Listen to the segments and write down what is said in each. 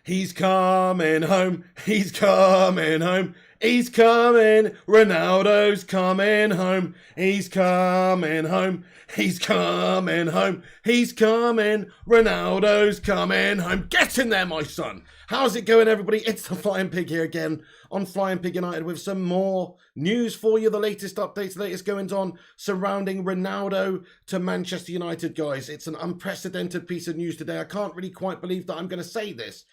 He's coming home. He's coming home. He's coming. Ronaldo's coming home. He's coming home. He's coming home. He's coming. Ronaldo's coming home. Get in there, my son. How's it going, everybody? It's the Flying Pig here again on Flying Pig United with some more news for you. The latest updates, the latest goings on surrounding Ronaldo to Manchester United, guys. It's an unprecedented piece of news today. I can't really quite believe that I'm going to say this,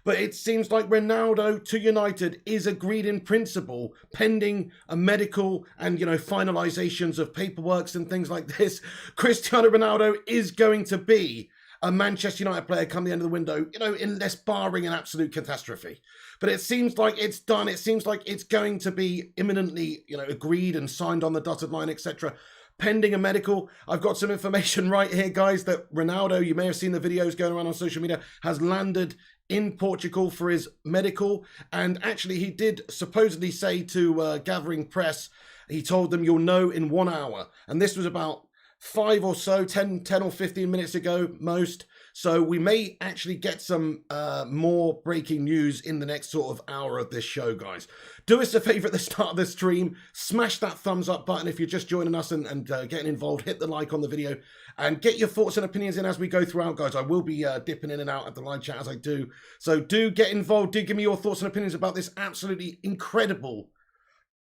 but it seems like Ronaldo to United is agreed in principle, pending a medical and, finalizations of paperworks and things like this. Cristiano Ronaldo is going to be a Manchester United player come the end of the window, unless barring an absolute catastrophe. But it seems like it's done. It seems like it's going to be imminently, agreed and signed on the dotted line, etc. Pending a medical. I've got some information right here, guys, that Ronaldo, you may have seen the videos going around on social media, has landed in Portugal for his medical. And actually, he did supposedly say to gathering press, he told them, you'll know in 1 hour. And this was about 5 or so, 10 or 15 minutes ago, most. So we may actually get some more breaking news in the next sort of hour of this show, guys. Do us a favor at the start of the stream. Smash that thumbs up button if you're just joining us and getting involved. Hit the like on the video and get your thoughts and opinions in as we go throughout, guys. I will be dipping in and out at the live chat as I do. So do get involved. Do give me your thoughts and opinions about this absolutely incredible,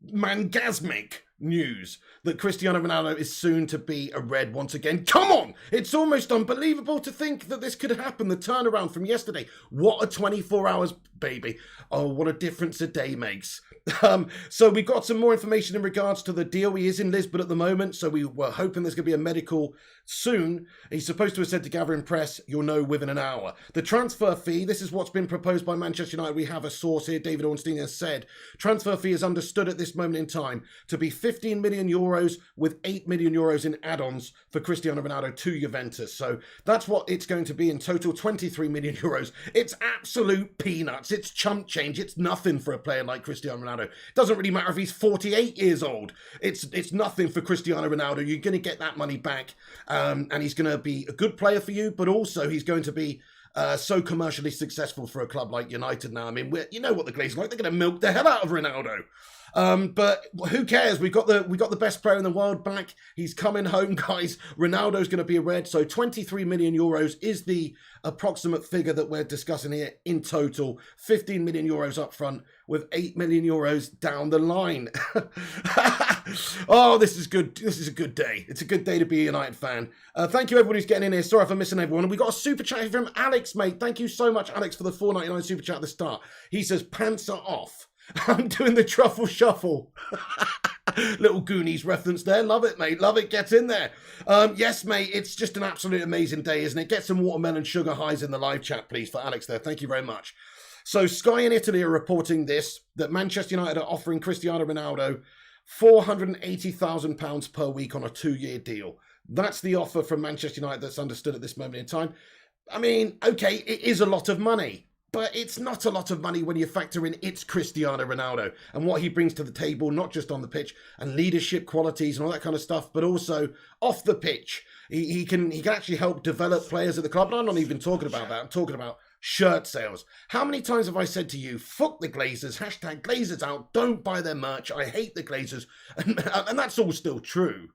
mangasmic news that Cristiano Ronaldo is soon to be a Red once again. Come on! It's almost unbelievable to think that this could happen. The turnaround from yesterday. What a 24 hours, baby. Oh, what a difference a day makes. So we've got some more information in regards to the deal. He is in Lisbon at the moment, so we were hoping there's going to be a medical soon. He's supposed to have said to gathering press, you'll know within an hour. The transfer fee, this is what's been proposed by Manchester United. We have a source here, David Ornstein has said. Transfer fee is understood at this moment in time to be 15 million euros with 8 million euros in add-ons for Cristiano Ronaldo to Juventus. So that's what it's going to be in total, 23 million euros. It's absolute peanuts. It's chump change. It's nothing for a player like Cristiano Ronaldo. It doesn't really matter if he's 48 years old. It's nothing for Cristiano Ronaldo. You're going to get that money back, and he's going to be a good player for you, but also he's going to be so commercially successful for a club like United now. I mean, you know what the Glazers are like. They're going to milk the hell out of Ronaldo. But who cares? We got the best player in the world back. He's coming home, guys. Ronaldo's going to be a Red. So 23 million euros is the approximate figure that we're discussing here in total. 15 million euros up front with 8 million euros down the line. Oh, this is good. This is a good day. It's a good day to be a United fan. Thank you, everybody who's getting in here. Sorry if I'm missing everyone. We got a super chat from Alex, mate. Thank you so much, Alex, for the $4.99 super chat at the start. He says, pants are off. I'm doing the truffle shuffle. Little Goonies reference there. Love it, mate. Love it. Get in there. Yes, mate. It's just an absolute amazing day, isn't it? Get some watermelon sugar highs in the live chat, please, for Alex there. Thank you very much. So Sky in Italy are reporting this, that Manchester United are offering Cristiano Ronaldo £480,000 per week on a 2-year deal. That's the offer from Manchester United that's understood at this moment in time. I mean, okay, it is a lot of money. But it's not a lot of money when you factor in it's Cristiano Ronaldo and what he brings to the table, not just on the pitch and leadership qualities and all that kind of stuff, but also off the pitch. He can actually help develop players at the club. And I'm not even talking about that. I'm talking about shirt sales. How many times have I said to you, fuck the Glazers, hashtag Glazers out, don't buy their merch. I hate the Glazers. And that's all still true.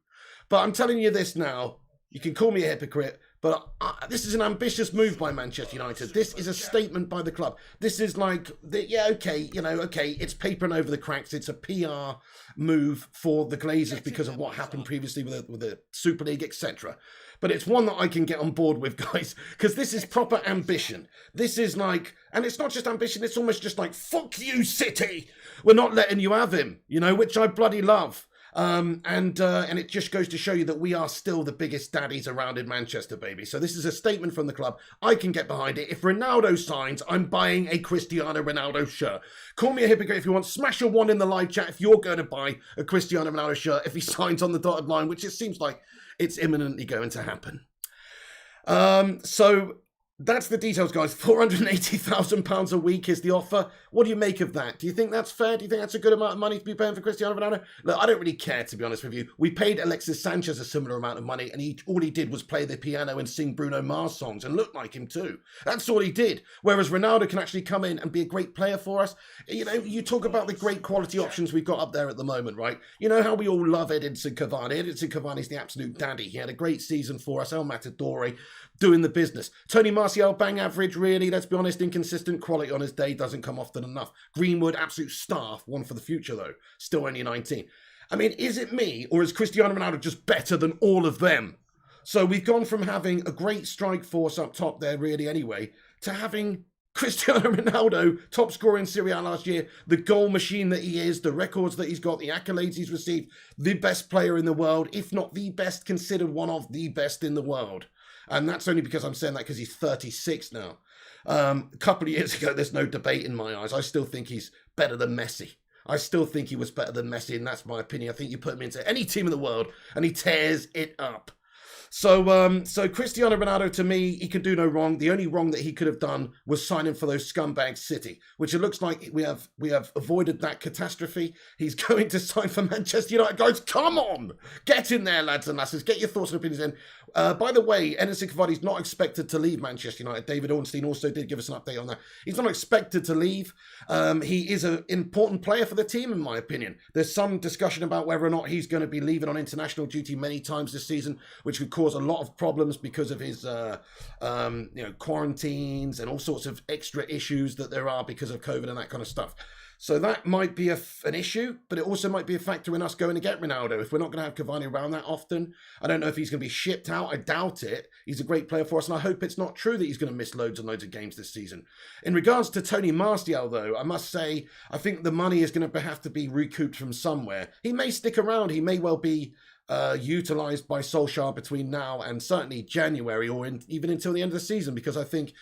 But I'm telling you this now, you can call me a hypocrite, but this is an ambitious move by Manchester United. This is a statement by the club. This is like, okay, it's papering over the cracks. It's a PR move for the Glazers because of what happened previously with the Super League, etc. But it's one that I can get on board with, guys, because this is proper ambition. This is like, and it's not just ambition, it's almost just like, fuck you, City. We're not letting you have him, which I bloody love. And it just goes to show you that we are still the biggest daddies around in Manchester, baby. So this is a statement from the club. I can get behind it. If Ronaldo signs, I'm buying a Cristiano Ronaldo shirt. Call me a hypocrite if you want. Smash a 1 in the live chat if you're going to buy a Cristiano Ronaldo shirt if he signs on the dotted line, which it seems like it's imminently going to happen. So That's the details, guys. £480,000 a week is the offer. What do you make of that? Do you think that's fair? Do you think that's a good amount of money to be paying for Cristiano Ronaldo? Look, I don't really care, to be honest with you. We paid Alexis Sanchez a similar amount of money, and all he did was play the piano and sing Bruno Mars songs and look like him too. That's all he did. Whereas Ronaldo can actually come in and be a great player for us. You know, you talk about the great quality options we've got up there at the moment, right? You know how we all love Edinson Cavani. Edinson Cavani's the absolute daddy. He had a great season for us. El Matador, doing the business. Tony Martial, bang average, really, let's be honest, inconsistent quality on his day, doesn't come often enough. Greenwood, absolute star, one for the future though, still only 19. I mean, is it me, or is Cristiano Ronaldo just better than all of them? So we've gone from having a great strike force up top there, really, anyway, to having Cristiano Ronaldo, top scorer in Serie A last year, the goal machine that he is, the records that he's got, the accolades he's received, the best player in the world, if not the best, considered one of the best in the world. And that's only because I'm saying that because he's 36 now. A couple of years ago, there's no debate in my eyes. I still think he's better than Messi. I still think he was better than Messi, and that's my opinion. I think you put him into any team in the world, and he tears it up. So Cristiano Ronaldo, to me, he could do no wrong. The only wrong that he could have done was signing for those scumbags City, which it looks like we have avoided that catastrophe. He's going to sign for Manchester United. Guys, come on! Get in there, lads and lasses. Get your thoughts and opinions in. By the way, Edinson Cavani's not expected to leave Manchester United. David Ornstein also did give us an update on that. He's not expected to leave. He is an important player for the team, in my opinion. There's some discussion about whether or not he's going to be leaving on international duty many times this season, which would cause a lot of problems because of his quarantines and all sorts of extra issues that there are because of COVID and that kind of stuff. So that might be an issue, but it also might be a factor in us going to get Ronaldo. If we're not going to have Cavani around that often, I don't know if he's going to be shipped out. I doubt it. He's a great player for us, and I hope it's not true that he's going to miss loads and loads of games this season. In regards to Tony Martial, though, I must say, I think the money is going to have to be recouped from somewhere. He may stick around. He may well be utilised by Solskjaer between now and certainly January or even until the end of the season, because I think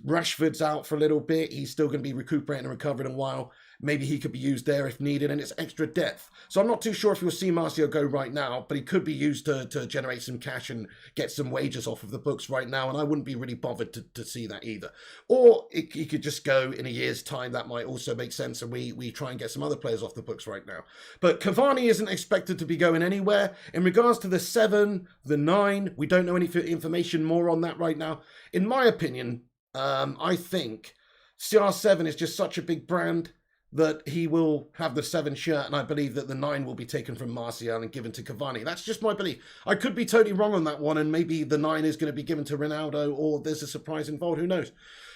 Rashford's out for a little bit. He's still going to be recuperating and recovering a while. Maybe he could be used there if needed, and it's extra depth. So I'm not too sure if you'll see Martial go right now, but he could be used to generate some cash and get some wages off of the books right now, and I wouldn't be really bothered to see that either. Or he could just go in a year's time. That might also make sense, and we try and get some other players off the books right now. But Cavani isn't expected to be going anywhere. In regards to the 7, the 9, we don't know any information more on that right now. In my opinion, I think CR7 is just such a big brand that he will have the 7 shirt, and I believe that the 9 will be taken from Martial and given to Cavani. That's just my belief. I could be totally wrong on that one, and maybe the 9 is going to be given to Ronaldo, or there's a surprise involved, who knows.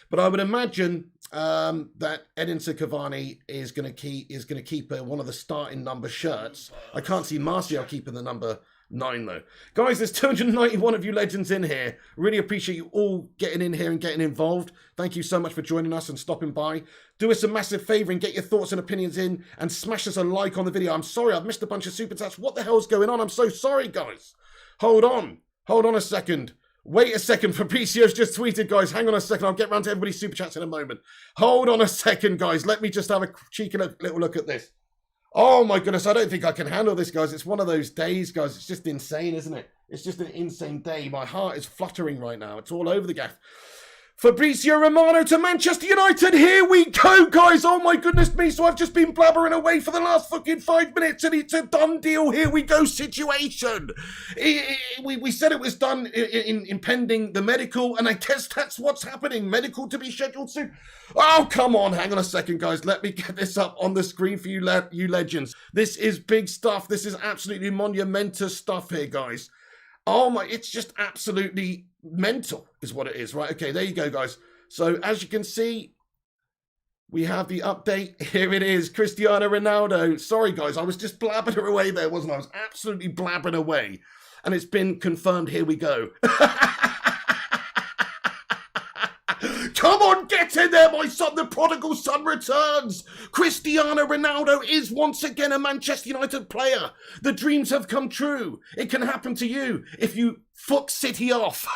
But I would imagine that Edinson Cavani is going to keep one of the starting number shirts. I can't see Martial keeping the number 9 though. Guys, there's 291 of you legends in here. Really appreciate you all getting in here and getting involved. Thank you so much for joining us and stopping by. Do us a massive favour and get your thoughts and opinions in, and smash us a like on the video. I'm sorry, I've missed a bunch of super chats. What the hell's going on? I'm so sorry, guys. Hold on a second. Wait a second, Fabricio's just tweeted, guys. Hang on a second, I'll get round to everybody's super chats in a moment. Hold on a second, guys. Let me just have a cheeky little look at this. Oh my goodness, I don't think I can handle this, guys. It's one of those days, guys. It's just insane, isn't it? It's just an insane day. My heart is fluttering right now. It's all over the gaff. Fabricio Romano to Manchester United. Here we go, guys. Oh my goodness me. So I've just been blabbering away for the last fucking 5 minutes, and it's a done deal. Here we go situation. We said it was done in pending the medical, and I guess that's what's happening. Medical to be scheduled soon. Oh, come on. Hang on a second, guys. Let me get this up on the screen for you legends. This is big stuff. This is absolutely monumentous stuff here, guys. Oh my, it's just absolutely mental is what it is, right? Okay, there you go, guys. So as you can see, we have the update. Here it is, Cristiano Ronaldo. Sorry, guys, I was just blabbing away there, wasn't I? I was absolutely blabbing away. And it's been confirmed. Here we go. Come on, get in there, my son. The prodigal son returns. Cristiano Ronaldo is once again a Manchester United player. The dreams have come true. It can happen to you if you fuck City off.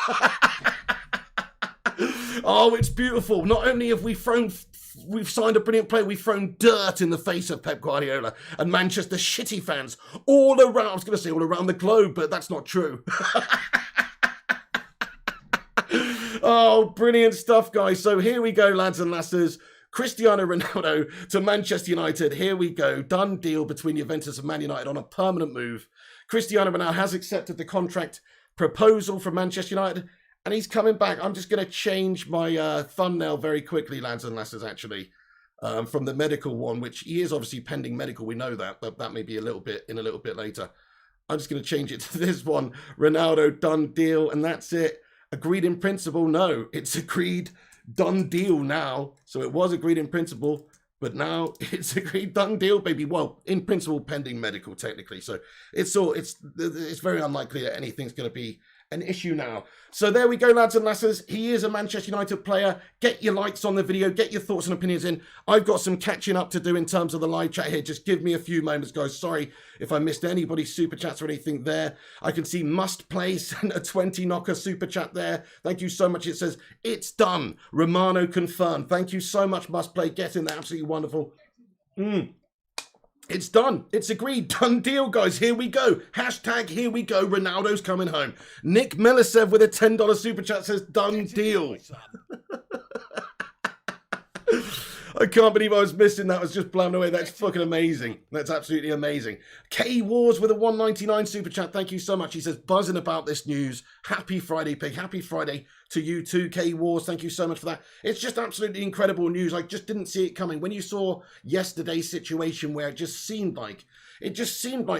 Oh, it's beautiful. Not only have we've signed a brilliant player, we've thrown dirt in the face of Pep Guardiola and Manchester City fans all around. I was going to say all around the globe, but that's not true. Oh, brilliant stuff, guys. So here we go, lads and lasses. Cristiano Ronaldo to Manchester United. Here we go. Done deal between Juventus and Man United on a permanent move. Cristiano Ronaldo has accepted the contract proposal from Manchester United, and he's coming back. I'm just going to change my thumbnail very quickly, lads and lasses, actually, from the medical one, which he is obviously pending medical. We know that, but that may be a little bit later. I'm just going to change it to this one. Ronaldo, done deal, and that's it. Agreed in principle? No, it's agreed, done deal now. So it was agreed in principle, but now it's agreed, done deal, baby. Well, in principle, pending medical, technically. So it's very unlikely that anything's going to be an issue now. So there we go, lads and lasses. He is a Manchester United player. Get your likes on the video. Get your thoughts and opinions in. I've got some catching up to do in terms of the live chat here. Just give me a few moments, guys. Sorry if I missed anybody's super chats or anything there. I can see Must Play sent a 20 knocker super chat there. Thank you so much. It says, it's done. Romano confirmed. Thank you so much, Must Play. Get in there. Absolutely wonderful. It's done. It's agreed. Done deal, guys. Here we go. Hashtag here we go. Ronaldo's coming home. Nick Millisev with a $10 super chat says done deal. I can't believe I was missing that. I was just blown away. That's fucking amazing. That's absolutely amazing. K Wars with a 199 super chat. Thank you so much. He says, buzzing about this news. Happy Friday, Pig. Happy Friday to you too, K Wars. Thank you so much for that. It's just absolutely incredible news. I just didn't see it coming. When you saw yesterday's situation where it just seemed like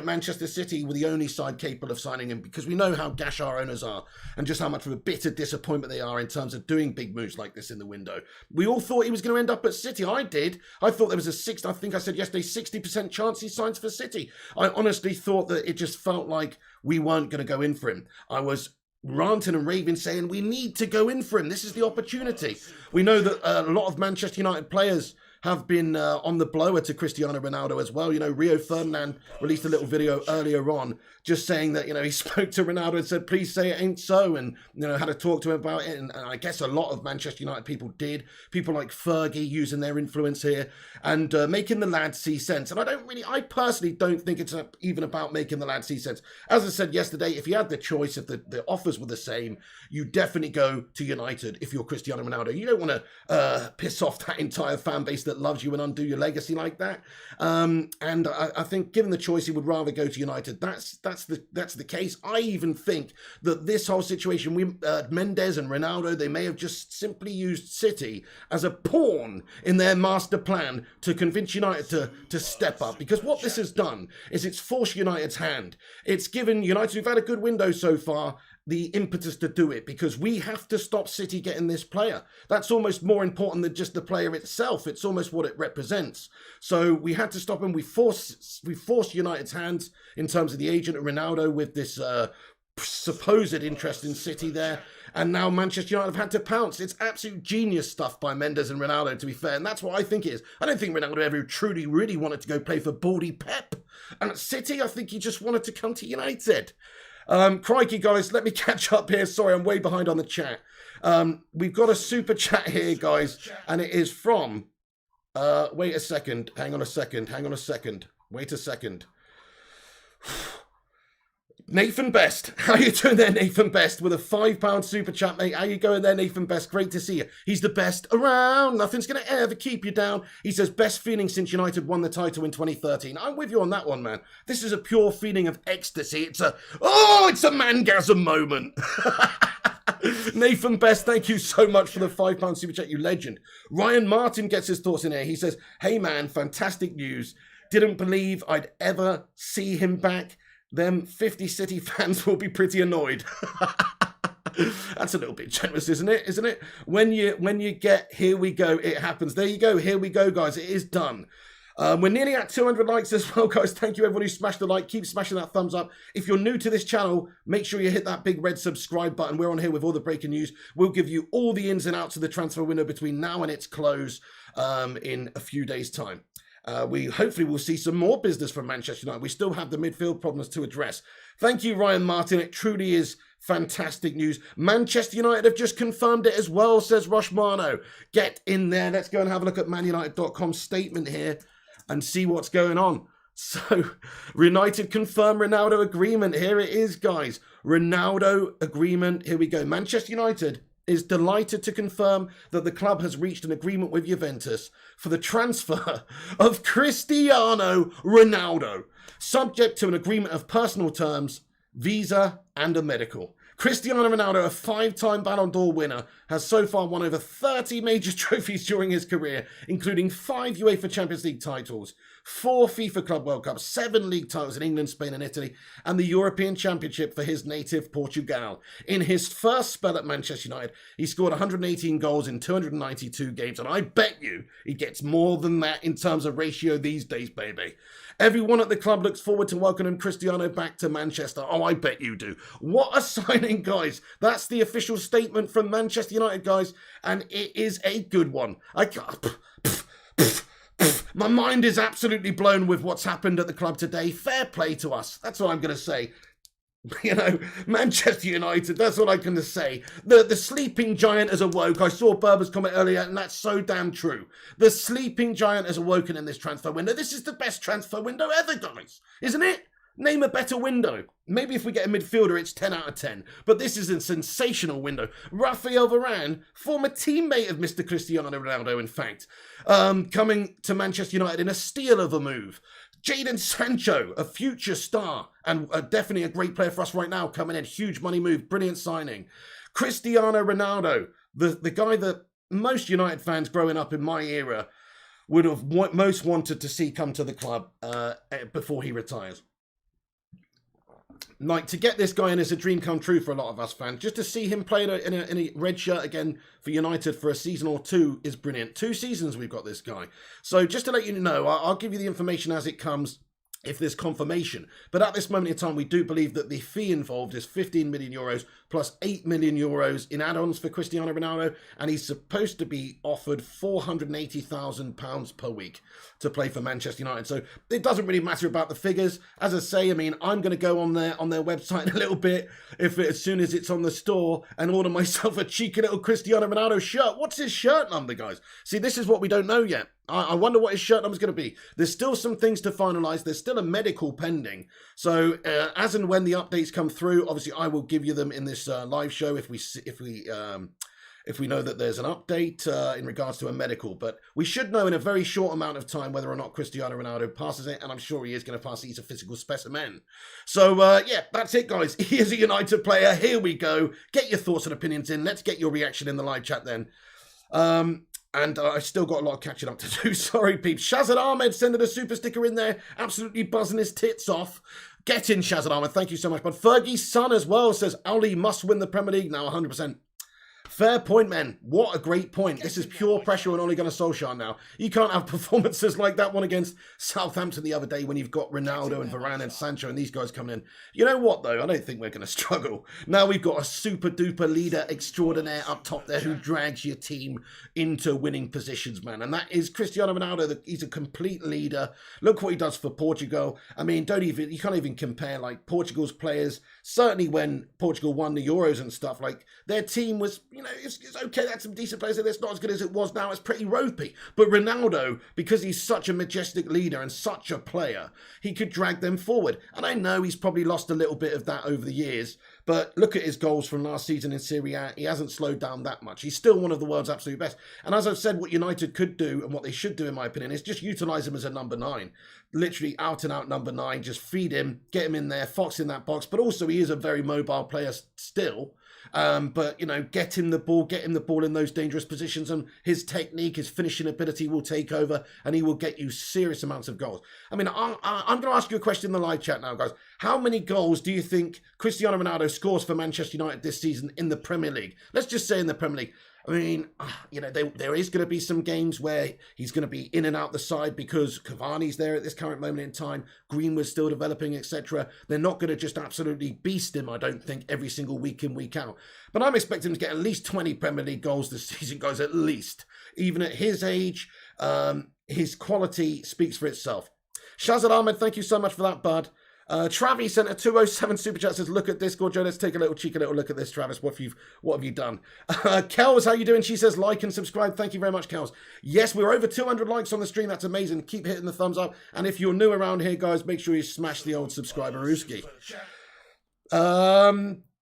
Manchester City were the only side capable of signing him, because we know how gash our owners are and just how much of a bitter disappointment they are in terms of doing big moves like this in the window. We all thought he was going to end up at City. I did. I thought there was I think I said yesterday, 60% chance he signs for City. I honestly thought that it just felt like we weren't going to go in for him. I was ranting and raving saying we need to go in for him. This is the opportunity. We know that a lot of Manchester United players have been on the blower to Cristiano Ronaldo as well. You know, Rio Ferdinand released a little video earlier on just saying that, you know, he spoke to Ronaldo and said, please say it ain't so, and, you know, had to talk to him about it. And I guess a lot of Manchester United people did. People like Fergie using their influence here and making the lad see sense. And I personally don't think it's even about making the lad see sense. As I said yesterday, if you had the choice, if the offers were the same, you definitely go to United if you're Cristiano Ronaldo. You don't want to piss off that entire fan base that loves you and undo your legacy like that. And I think given the choice, he would rather go to United. That's the case. I even think that this whole situation, Mendes and Ronaldo, they may have just simply used City as a pawn in their master plan to convince United to step up. Because what this has done is it's forced United's hand. It's given United, who've had a good window so far, the impetus to do it, because we have to stop City getting this player. That's almost more important than just the player itself. It's almost what it represents. So we had to stop him. We forced United's hands in terms of the agent of Ronaldo with this supposed interest in City there. And now Manchester United have had to pounce. It's absolute genius stuff by Mendes and Ronaldo, to be fair. And that's what I think it is. I don't think Ronaldo ever truly, really wanted to go play for Baldy Pep. And at City, I think he just wanted to come to United. Crikey, guys, let me catch up here. Sorry, I'm way behind on the chat. We've got a super chat here, guys, and it is from, wait a second, hang on a second, wait a second. Nathan Best, how you doing there, Nathan Best, with a £5 super chat, mate? How you going there, Nathan Best? Great to see you. He's the best around. Nothing's going to ever keep you down. He says, best feeling since United won the title in 2013. I'm with you on that one, man. This is a pure feeling of ecstasy. It's a mangasm moment. Nathan Best, thank you so much for the £5 super chat, you legend. Ryan Martin gets his thoughts in here. He says, hey, man, fantastic news. Didn't believe I'd ever see him back. Them 50 City fans will be pretty annoyed. That's a little bit generous, isn't it? When you get here we go, it happens. There you go. Here we go, guys. It is done. We're nearly at 200 likes as well, guys. Thank you, everyone who smashed the like. Keep smashing that thumbs up. If you're new to this channel, make sure you hit that big red subscribe button. We're on here with all the breaking news. We'll give you all the ins and outs of the transfer window between now and its close in a few days' time. We hopefully will see some more business from Manchester United. We still have the midfield problems to address. Thank you, Ryan Martin. It truly is fantastic news. Manchester United have just confirmed it as well, says Romano. Get in there. Let's go and have a look at manunited.com's statement here and see what's going on. So, United confirm Ronaldo agreement. Here it is, guys. Ronaldo agreement. Here we go. Manchester United is delighted to confirm that the club has reached an agreement with Juventus for the transfer of Cristiano Ronaldo, subject to an agreement of personal terms, visa and a medical. Cristiano Ronaldo, a 5-time Ballon d'Or winner, has so far won over 30 major trophies during his career, including 5 UEFA Champions League titles, 4 FIFA Club World Cups, 7 league titles in England, Spain and Italy, and the European Championship for his native Portugal. In his first spell at Manchester United, he scored 118 goals in 292 games, and I bet you he gets more than that in terms of ratio these days, baby. Everyone at the club looks forward to welcoming Cristiano back to Manchester. Oh, I bet you do. What a signing, guys. That's the official statement from Manchester United, guys, and it is a good one. My mind is absolutely blown with what's happened at the club today. Fair play to us. That's what I'm going to say. You know, Manchester United, that's what I'm going to say. The sleeping giant has awoke. I saw Berber's comment earlier, and that's so damn true. The sleeping giant has awoken in this transfer window. This is the best transfer window ever, guys. Isn't it? Name a better window. Maybe if we get a midfielder, it's 10 out of 10. But this is a sensational window. Rafael Varane, former teammate of Mr. Cristiano Ronaldo, in fact, coming to Manchester United in a steal of a move. Jadon Sancho, a future star and definitely a great player for us right now, coming in. Huge money move, brilliant signing. Cristiano Ronaldo, the guy that most United fans growing up in my era would have most wanted to see come to the club before he retires. Like, to get this guy in is a dream come true for a lot of us fans. Just to see him play in a red shirt again for United for a season or two is brilliant. 2 seasons we've got this guy. So just to let you know, I'll give you the information as it comes if there's confirmation. But at this moment in time, we do believe that the fee involved is 15 million euros plus 8 million euros in add-ons for Cristiano Ronaldo, and he's supposed to be offered £480,000 per week to play for Manchester United. So it doesn't really matter about the figures. As I say, I mean, I'm going to go on their website in a little bit as soon as it's on the store and order myself a cheeky little Cristiano Ronaldo shirt. What's his shirt number, guys? See, this is what we don't know yet. I wonder what his shirt number is going to be. There's still some things to finalise. There's still a medical pending. So as and when the updates come through, obviously I will give you them in this live show if we know that there's an update in regards to a medical. But we should know in a very short amount of time whether or not Cristiano Ronaldo passes it, and I'm sure he is going to pass it. He's a physical specimen. So yeah, that's it, guys. He is a United player. Here we go. Get your thoughts and opinions in. Let's get your reaction in the live chat then. And I've still got a lot of catching up to do. Sorry, peeps. Shazad Ahmed sending a super sticker in there. Absolutely buzzing his tits off. Get in, Shazad Ahmed. Thank you so much. But Fergie's son as well says, Ali must win the Premier League now, 100%. Fair point, man. What a great point. This is pure pressure on Ole Gunnar Solskjaer now. You can't have performances like that one against Southampton the other day when you've got Ronaldo and Varane and Sancho and these guys coming in. You know what, though? I don't think we're going to struggle. Now we've got a super-duper leader extraordinaire up top there who drags your team into winning positions, man. And that is Cristiano Ronaldo. He's a complete leader. Look what he does for Portugal. I mean, you can't even compare, like, Portugal's players. Certainly when Portugal won the Euros and stuff, like, their team was, you know, it's okay, that's some decent players, it's not as good as it was now, it's pretty ropey. But Ronaldo, because he's such a majestic leader and such a player, he could drag them forward. And I know he's probably lost a little bit of that over the years, but look at his goals from last season in Serie A. He hasn't slowed down that much. He's still one of the world's absolute best. And as I've said, what United could do and what they should do, in my opinion, is just utilise him as a number 9. Literally out and out number 9. Just feed him, get him in there, fox in that box. But also he is a very mobile player still. But, you know, get him the ball in those dangerous positions, and his technique, his finishing ability will take over and he will get you serious amounts of goals. I mean, I'm going to ask you a question in the live chat now, guys. How many goals do you think Cristiano Ronaldo scores for Manchester United this season in the Premier League? Let's just say in the Premier League. I mean, you know, there is going to be some games where he's going to be in and out the side because Cavani's there at this current moment in time. Greenwood's still developing, etc. They're not going to just absolutely beast him, I don't think, every single week in, week out. But I'm expecting him to get at least 20 Premier League goals this season, guys, at least. Even at his age, his quality speaks for itself. Shazad Ahmed, thank you so much for that, bud. Travi sent a 207 super chat, says, look at Discord, Joe. Let's take a cheeky little look at this, Travis. What have you done? Kels, how you doing? She says, like and subscribe. Thank you very much, Kels. Yes, we're over 200 likes on the stream. That's amazing. Keep hitting the thumbs up. And if you're new around here, guys, make sure you smash the old subscriber-ooski.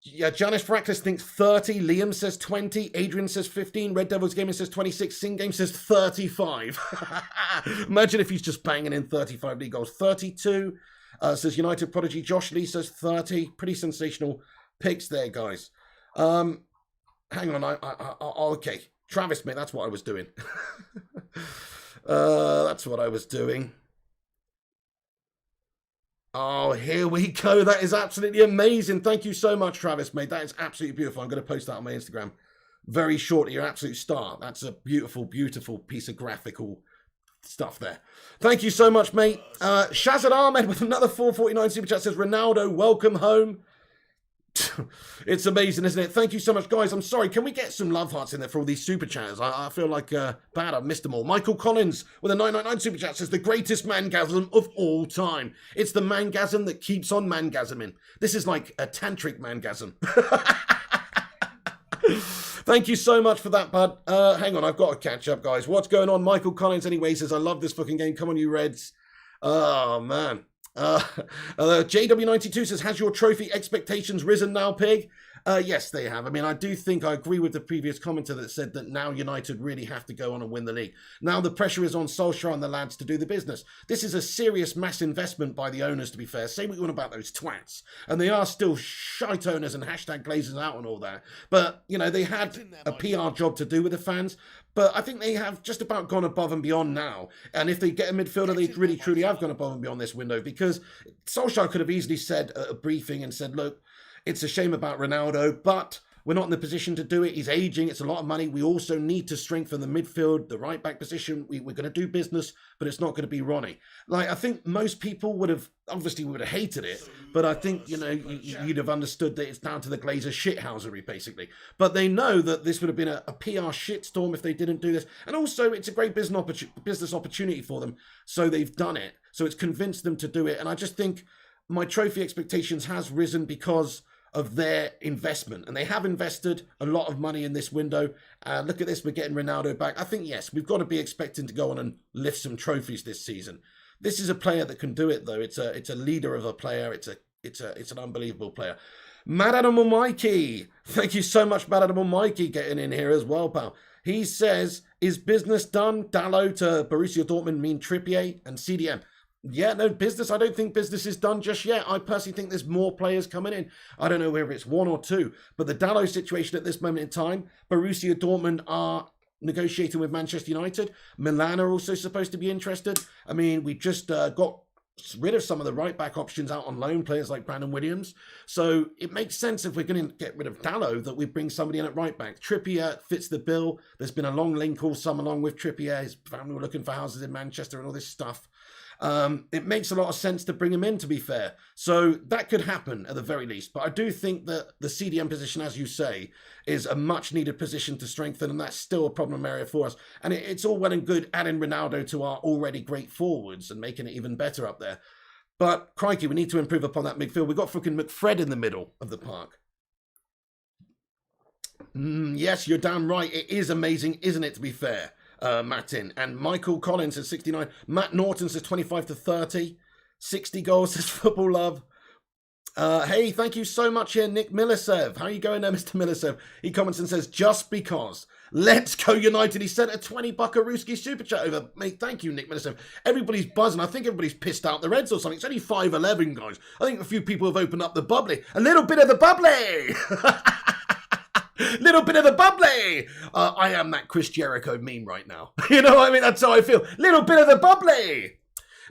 Yeah, Janice Frackless thinks 30. Liam says 20. Adrian says 15. Red Devils Gaming says 26. Sing Game says 35. Imagine if he's just banging in 35 league goals. 32 says United Prodigy. Josh Lee says 30. Pretty sensational picks there, guys. Hang on. Okay. Travis, mate, that's what I was doing. That's what I was doing. Oh, here we go. That is absolutely amazing. Thank you so much, Travis, mate. That is absolutely beautiful. I'm going to post that on my Instagram very shortly. You're an absolute star. That's a beautiful, beautiful piece of graphical stuff there. Thank you so much, mate. Shazad Ahmed with another 449 super chat says, Ronaldo, welcome home. It's amazing, isn't it? Thank you so much, guys. I'm sorry. Can we get some love hearts in there for all these super chats? I feel like bad. I've missed them all. Michael Collins with a 999 super chat says the greatest mangasm of all time. It's the mangasm that keeps on mangasming. This is like a tantric mangasm. Thank you so much for that, bud. Hang on, I've got to catch up, guys. What's going on? Michael Collins anyway says, I love this fucking game. Come on, you Reds. Oh, man. JW92 says, has your trophy expectations risen now, Pig? Yes, they have. I mean, I agree with the previous commenter that said that now United really have to go on and win the league. Now the pressure is on Solskjaer and the lads to do the business. This is a serious mass investment by the owners, to be fair. Say what you want about those twats. And they are still shite owners and hashtag Glazers out and all that. But, you know, they had a PR job to do with the fans. But I think they have just about gone above and beyond now. And if they get a midfielder, they really, truly have gone above and beyond this window. Because Solskjaer could have easily said at a briefing and said, look, it's a shame about Ronaldo, but we're not in the position to do it. He's aging. It's a lot of money. We also need to strengthen the midfield, the right-back position. We're going to do business, but it's not going to be Ronnie. Like, I think most people would have hated it, but I think, you know, you'd have understood that it's down to the Glazer shithousery, basically. But they know that this would have been a PR shitstorm if they didn't do this. And also, it's a great business opportunity for them, so they've done it. So it's convinced them to do it. And I just think my trophy expectations has risen because of their investment, and they have invested a lot of money in this window. Look at this, we're getting Ronaldo back. I think, yes, we've got to be expecting to go on and lift some trophies this season. This is a player that can do it, though. It's a leader of a player. It's an unbelievable player. Mad Animal Mikey, thank you so much, Mad Animal Mikey, getting in here as well, pal. He says, is business done? Dallo to Borussia Dortmund mean Trippier and CDM. Yeah, no, business. I don't think business is done just yet. I personally think there's more players coming in. I don't know whether it's one or two, but the Dallo situation at this moment in time, Borussia Dortmund are negotiating with Manchester United. Milan are also supposed to be interested. I mean, we just got rid of some of the right-back options out on loan, players like Brandon Williams. So it makes sense if we're going to get rid of Dallo that we bring somebody in at right-back. Trippier fits the bill. There's been a long link all summer long with Trippier. His family were looking for houses in Manchester and all this stuff. It makes a lot of sense to bring him in, to be fair. So that could happen at the very least. But I do think that the CDM position, as you say, is a much needed position to strengthen. And that's still a problem area for us. And it's all well and good adding Ronaldo to our already great forwards and making it even better up there. But crikey, we need to improve upon that midfield. We've got fucking McFred in the middle of the park. Yes, you're damn right. It is amazing, isn't it, to be fair? Martin. And Michael Collins says 69. Matt Norton says 25 to 30. 60 goals says Football Love. Hey, thank you so much here, Nick Milisev. How are you going there, Mr. Milisev? He comments and says, just because. Let's go United. He sent a 20 buckarooski super chat over. Mate, thank you, Nick Milisev. Everybody's buzzing. I think everybody's pissed out the Reds or something. It's only 5-11, guys. I think a few people have opened up the bubbly. A little bit of the bubbly. Little bit of the bubbly. I am that Chris Jericho meme right now. You know what I mean? That's how I feel. Little bit of the bubbly.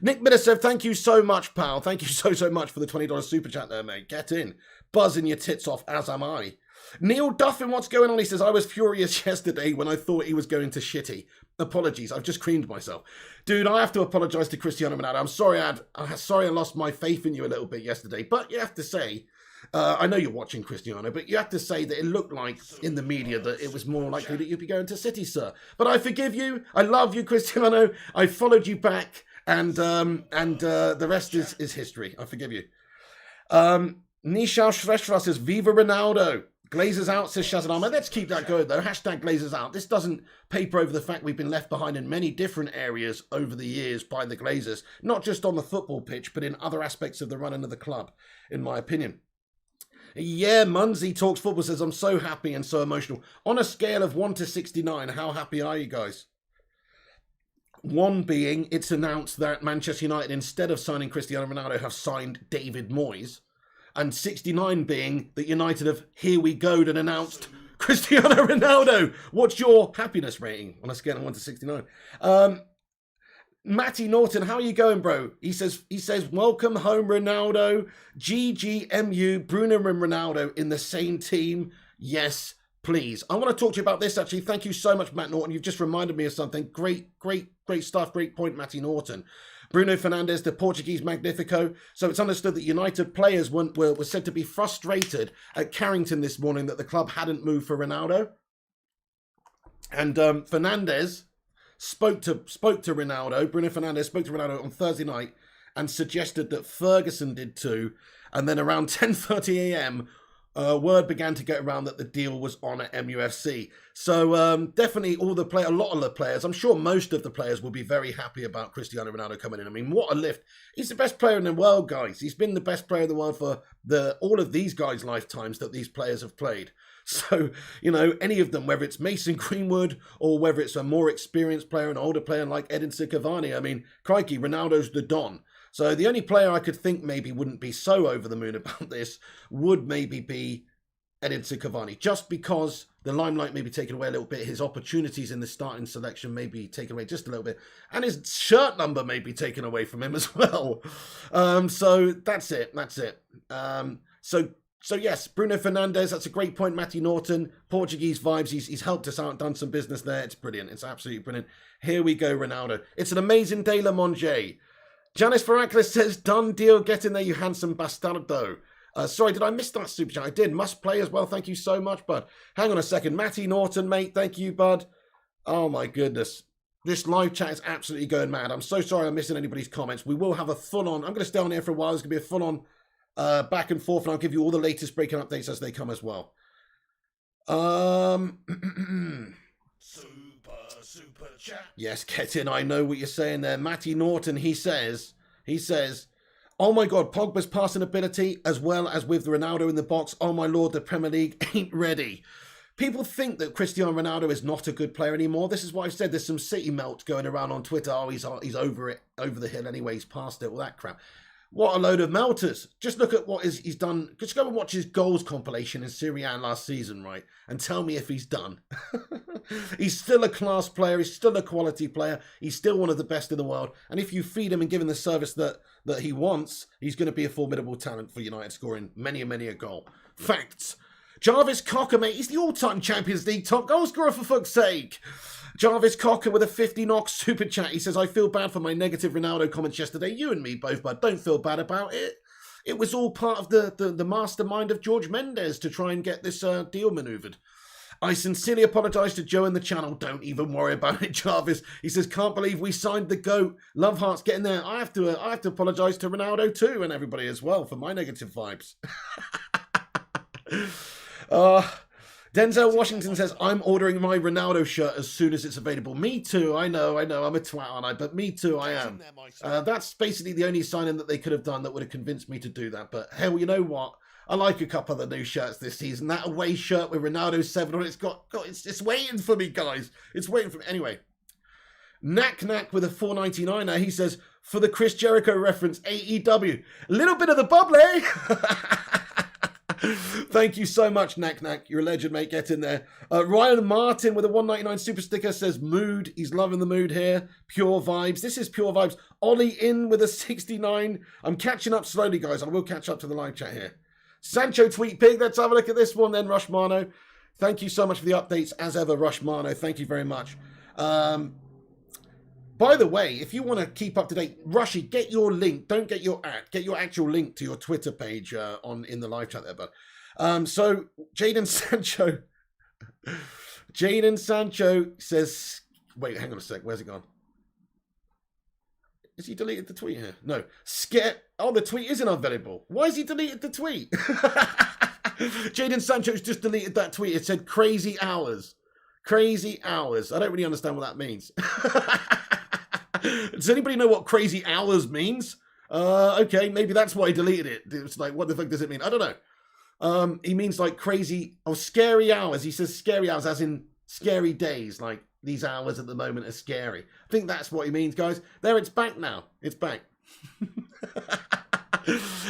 Nick Middlesev, thank you so much, pal. Thank you so much for the $20 super chat there, mate. Get in. Buzzing your tits off, as am I. Neil Duffin, what's going on? He says, I was furious yesterday when I thought he was going to shitty. Apologies, I've just creamed myself. Dude, I have to apologise to Cristiano Ronaldo. I'm sorry I lost my faith in you a little bit yesterday. But you have to say, I know you're watching Cristiano, but you have to say that it looked like in the media that it was more likely that you'd be going to City, sir. But I forgive you. I love you, Cristiano. I followed you back, and the rest is history. I forgive you. Nishal Shreshra says, Viva Ronaldo. Glazers out, says Shazad Ahmed. Let's keep that going, though. Hashtag Glazers out. This doesn't paper over the fact we've been left behind in many different areas over the years by the Glazers. Not just on the football pitch, but in other aspects of the running of the club, in my opinion. Yeah, Munsey Talks Football says, I'm so happy and so emotional. On a scale of 1 to 69, how happy are you guys? 1 being, it's announced that Manchester United, instead of signing Cristiano Ronaldo, have signed David Moyes. And 69 being that United have, here we go, and announced Cristiano Ronaldo. What's your happiness rating on a scale of 1 to 69? Matty Norton, how are you going, bro? He says, welcome home, Ronaldo. GGMU, Bruno and Ronaldo in the same team. Yes, please. I want to talk to you about this, actually. Thank you so much, Matt Norton. You've just reminded me of something. Great stuff. Great point, Matty Norton. Bruno Fernandes, the Portuguese Magnifico. So it's understood that United players were said to be frustrated at Carrington this morning that the club hadn't moved for Ronaldo. And Fernandes spoke to Ronaldo. Bruno Fernandes spoke to Ronaldo on Thursday night and suggested that Ferguson did too. And then around 10:30 a.m., word began to get around that the deal was on at MUFC. So definitely a lot of the players, I'm sure most of the players will be very happy about Cristiano Ronaldo coming in. I mean, what a lift. He's the best player in the world, guys. He's been the best player in the world for all of these guys' lifetimes that these players have played. So, any of them, whether it's Mason Greenwood or whether it's a more experienced player, an older player like Edinson Cavani, I mean, crikey, Ronaldo's the Don. So the only player I could think maybe wouldn't be so over the moon about this would maybe be Edinson Cavani, just because the limelight may be taken away a little bit, his opportunities in the starting selection may be taken away just a little bit, and his shirt number may be taken away from him as well. So that's it. So yes, Bruno Fernandes, that's a great point, Matty Norton. Portuguese vibes, he's helped us out, done some business there. It's brilliant. It's absolutely brilliant. Here we go, Ronaldo. It's an amazing day, Le Monge. Janice Faraklis says, done deal, get in there, you handsome bastardo. Sorry, did I miss that super chat? I did. Must play as well. Thank you so much, bud. Hang on a second. Matty Norton, mate. Thank you, bud. Oh, my goodness. This live chat is absolutely going mad. I'm so sorry I'm missing anybody's comments. We will have a full-on... I'm going to stay on here for a while. There's going to be a full-on back and forth, and I'll give you all the latest breaking updates as they come as well. Super chat. Yes, get in. I know what you're saying there. Matty Norton, he says... Oh my God, Pogba's passing ability as well as with Ronaldo in the box. Oh my Lord, the Premier League ain't ready. People think that Cristiano Ronaldo is not a good player anymore. This is what I've said. There's some City melt going around on Twitter. Oh, he's over it, over the hill anyway. He's past it, all that crap. What a load of melters. Just look at what he's done. Just go and watch his goals compilation in Serie A last season, right? And tell me if he's done. He's still a class player. He's still a quality player. He's still one of the best in the world. And if you feed him and give him the service that he wants, he's going to be a formidable talent for United, scoring many a goal. Facts. Jarvis Cocker, mate. He's the all-time Champions League top goal scorer, for fuck's sake. Jarvis Cocker with a 50 knock super chat. He says, I feel bad for my negative Ronaldo comments yesterday. You and me both, but don't feel bad about it. It was all part of the mastermind of George Mendes to try and get this deal manoeuvred. I sincerely apologise to Joe in the channel. Don't even worry about it, Jarvis. He says, can't believe we signed the GOAT. Love hearts getting there. I have to apologise to Ronaldo too and everybody as well for my negative vibes. Denzel Washington says, I'm ordering my Ronaldo shirt as soon as it's available. Me too. I know. I'm a twat, aren't I? But me too, I am. That's basically the only signing that they could have done that would have convinced me to do that. But hell, you know what? I like a couple of the new shirts this season. That away shirt with Ronaldo 7 on it, it's waiting for me, guys. It's waiting for me. Anyway, Knack with a 4.99. He says, for the Chris Jericho reference, AEW. A little bit of the bubbly. Thank you so much, Knack. You're a legend, mate. Get in there. Ryan Martin with a 1.99 super sticker says, mood. He's loving the mood here. Pure vibes. This is pure vibes. Ollie in with a 69. I'm catching up slowly, guys. I will catch up to the live chat here. Sancho Tweet Pig. Let's have a look at this one then, Rushmano. Thank you so much for the updates. As ever, Rushmano. Thank you very much. By the way, if you want to keep up to date, Rushy, get your link. Don't get your at. Get your actual link to your Twitter page in the live chat there, bud. So Jadon Sancho says, wait, hang on a sec. Where's it gone? Has he deleted the tweet here? No. Oh, the tweet isn't available. Why has he deleted the tweet? Jadon Sancho's just deleted that tweet. It said crazy hours. Crazy hours. I don't really understand what that means. Does anybody know what crazy hours means? Okay, maybe that's why he deleted it. It's like, what the fuck does it mean? I don't know. He means like crazy, scary hours. He says scary hours as in scary days, like these hours at the moment are scary. I think that's what he means, guys. There, it's back now. It's back.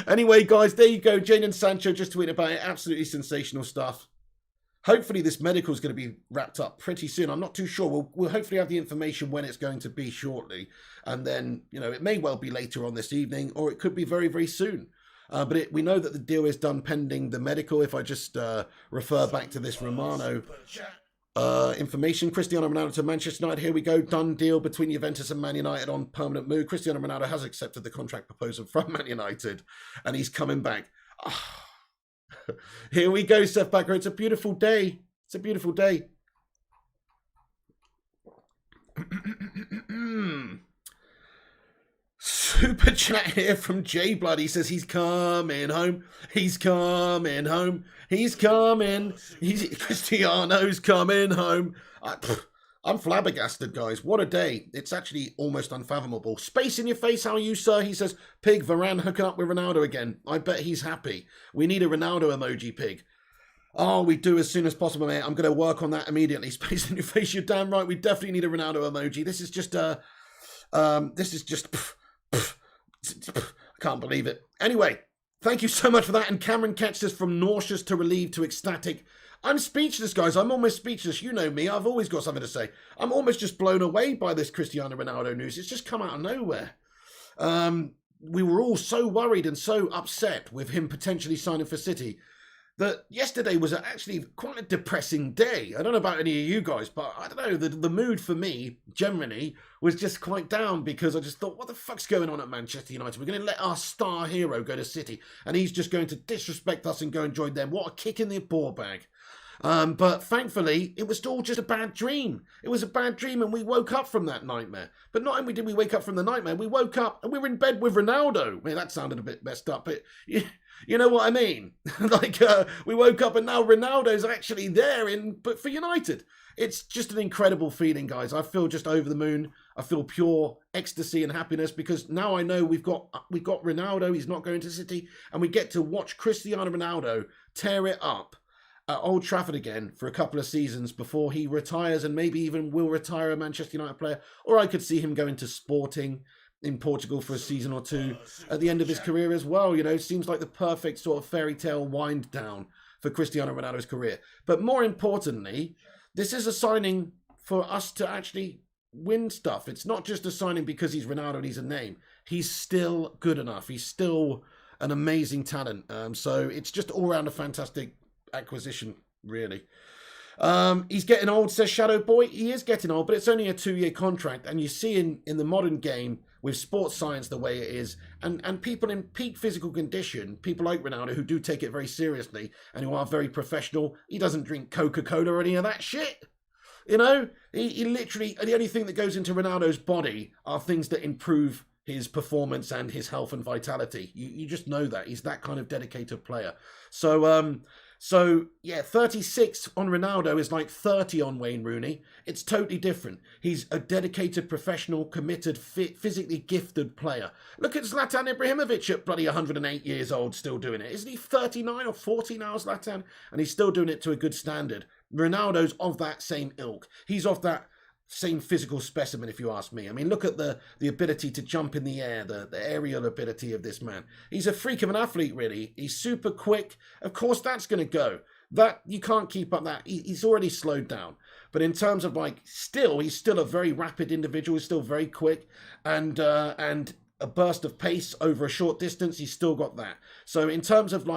Anyway, guys, there you go. Jane and Sancho just tweeting about it. Absolutely sensational stuff. Hopefully this medical is going to be wrapped up pretty soon. I'm not too sure. We'll hopefully have the information when it's going to be shortly. And then, you know, it may well be later on this evening, or it could be very, very soon. But we know that the deal is done pending the medical. If I just refer back to this Romano information. Cristiano Ronaldo to Manchester United. Here we go. Done deal between Juventus and Man United on permanent move. Cristiano Ronaldo has accepted the contract proposal from Man United, and he's coming back. Here we go, Seth Backer. It's a beautiful day. It's a beautiful day. Super chat here from J Blood. He says he's coming home. He's coming home. He's coming. Cristiano's coming home. I'm flabbergasted, guys. What a day. It's actually almost unfathomable. Space in your face, how are you, sir? He says, Pig, Varane hooking up with Ronaldo again. I bet he's happy. We need a Ronaldo emoji, Pig. Oh, we do as soon as possible, mate. I'm going to work on that immediately. Space in your face, you're damn right. We definitely need a Ronaldo emoji. This is just I can't believe it. Anyway, thank you so much for that. And Cameron catches us from nauseous to relieved to ecstatic. I'm speechless, guys. I'm almost speechless. You know me. I've always got something to say. I'm almost just blown away by this Cristiano Ronaldo news. It's just come out of nowhere. We were all so worried and so upset with him potentially signing for City that yesterday was actually quite a depressing day. I don't know about any of you guys, but I don't know, the mood for me, generally, was just quite down because I just thought, what the fuck's going on at Manchester United? We're going to let our star hero go to City, and he's just going to disrespect us and go and join them. What a kick in the ball bag. But thankfully, it was all just a bad dream. It was a bad dream, and we woke up from that nightmare. But not only did we wake up from the nightmare, we woke up and we were in bed with Ronaldo. I mean, that sounded a bit messed up, but you know what I mean? We woke up and now Ronaldo's actually there but for United. It's just an incredible feeling, guys. I feel just over the moon. I feel pure ecstasy and happiness because now I know we've got Ronaldo. He's not going to City, and we get to watch Cristiano Ronaldo tear it up at Old Trafford again for a couple of seasons before he retires, and maybe even will retire a Manchester United player. Or I could see him going to Sporting in Portugal for a season or two at the end of his career as well. You know, seems like the perfect sort of fairy tale wind down for Cristiano Ronaldo's career. But more importantly, this is a signing for us to actually win stuff. It's not just a signing because he's Ronaldo and he's a name. He's still good enough. He's still an amazing talent. So it's just all around a fantastic acquisition, really. He's getting old, says Shadow Boy. He is getting old, but it's only a 2-year contract. And you see in the modern game, with sports science the way it is, and people in peak physical condition, people like Ronaldo who do take it very seriously and who are very professional, he doesn't drink Coca-Cola or any of that shit. You know, he literally, the only thing that goes into Ronaldo's body are things that improve his performance and his health and vitality. You just know that. He's that kind of dedicated player. So, yeah, 36 on Ronaldo is like 30 on Wayne Rooney. It's totally different. He's a dedicated, professional, committed, physically gifted player. Look at Zlatan Ibrahimovic at bloody 108 years old still doing it. Isn't he 39 or 40 now, Zlatan? And he's still doing it to a good standard. Ronaldo's of that same ilk. He's of that same physical specimen, if you ask me. I mean, look at the ability to jump in the air, the aerial ability of this man. He's a freak of an athlete, really. He's super quick. Of course, that's going to go. That you can't keep up that. He's already slowed down. But in terms of he's still a very rapid individual. He's still very quick, and a burst of pace over a short distance. He's still got that. So in terms of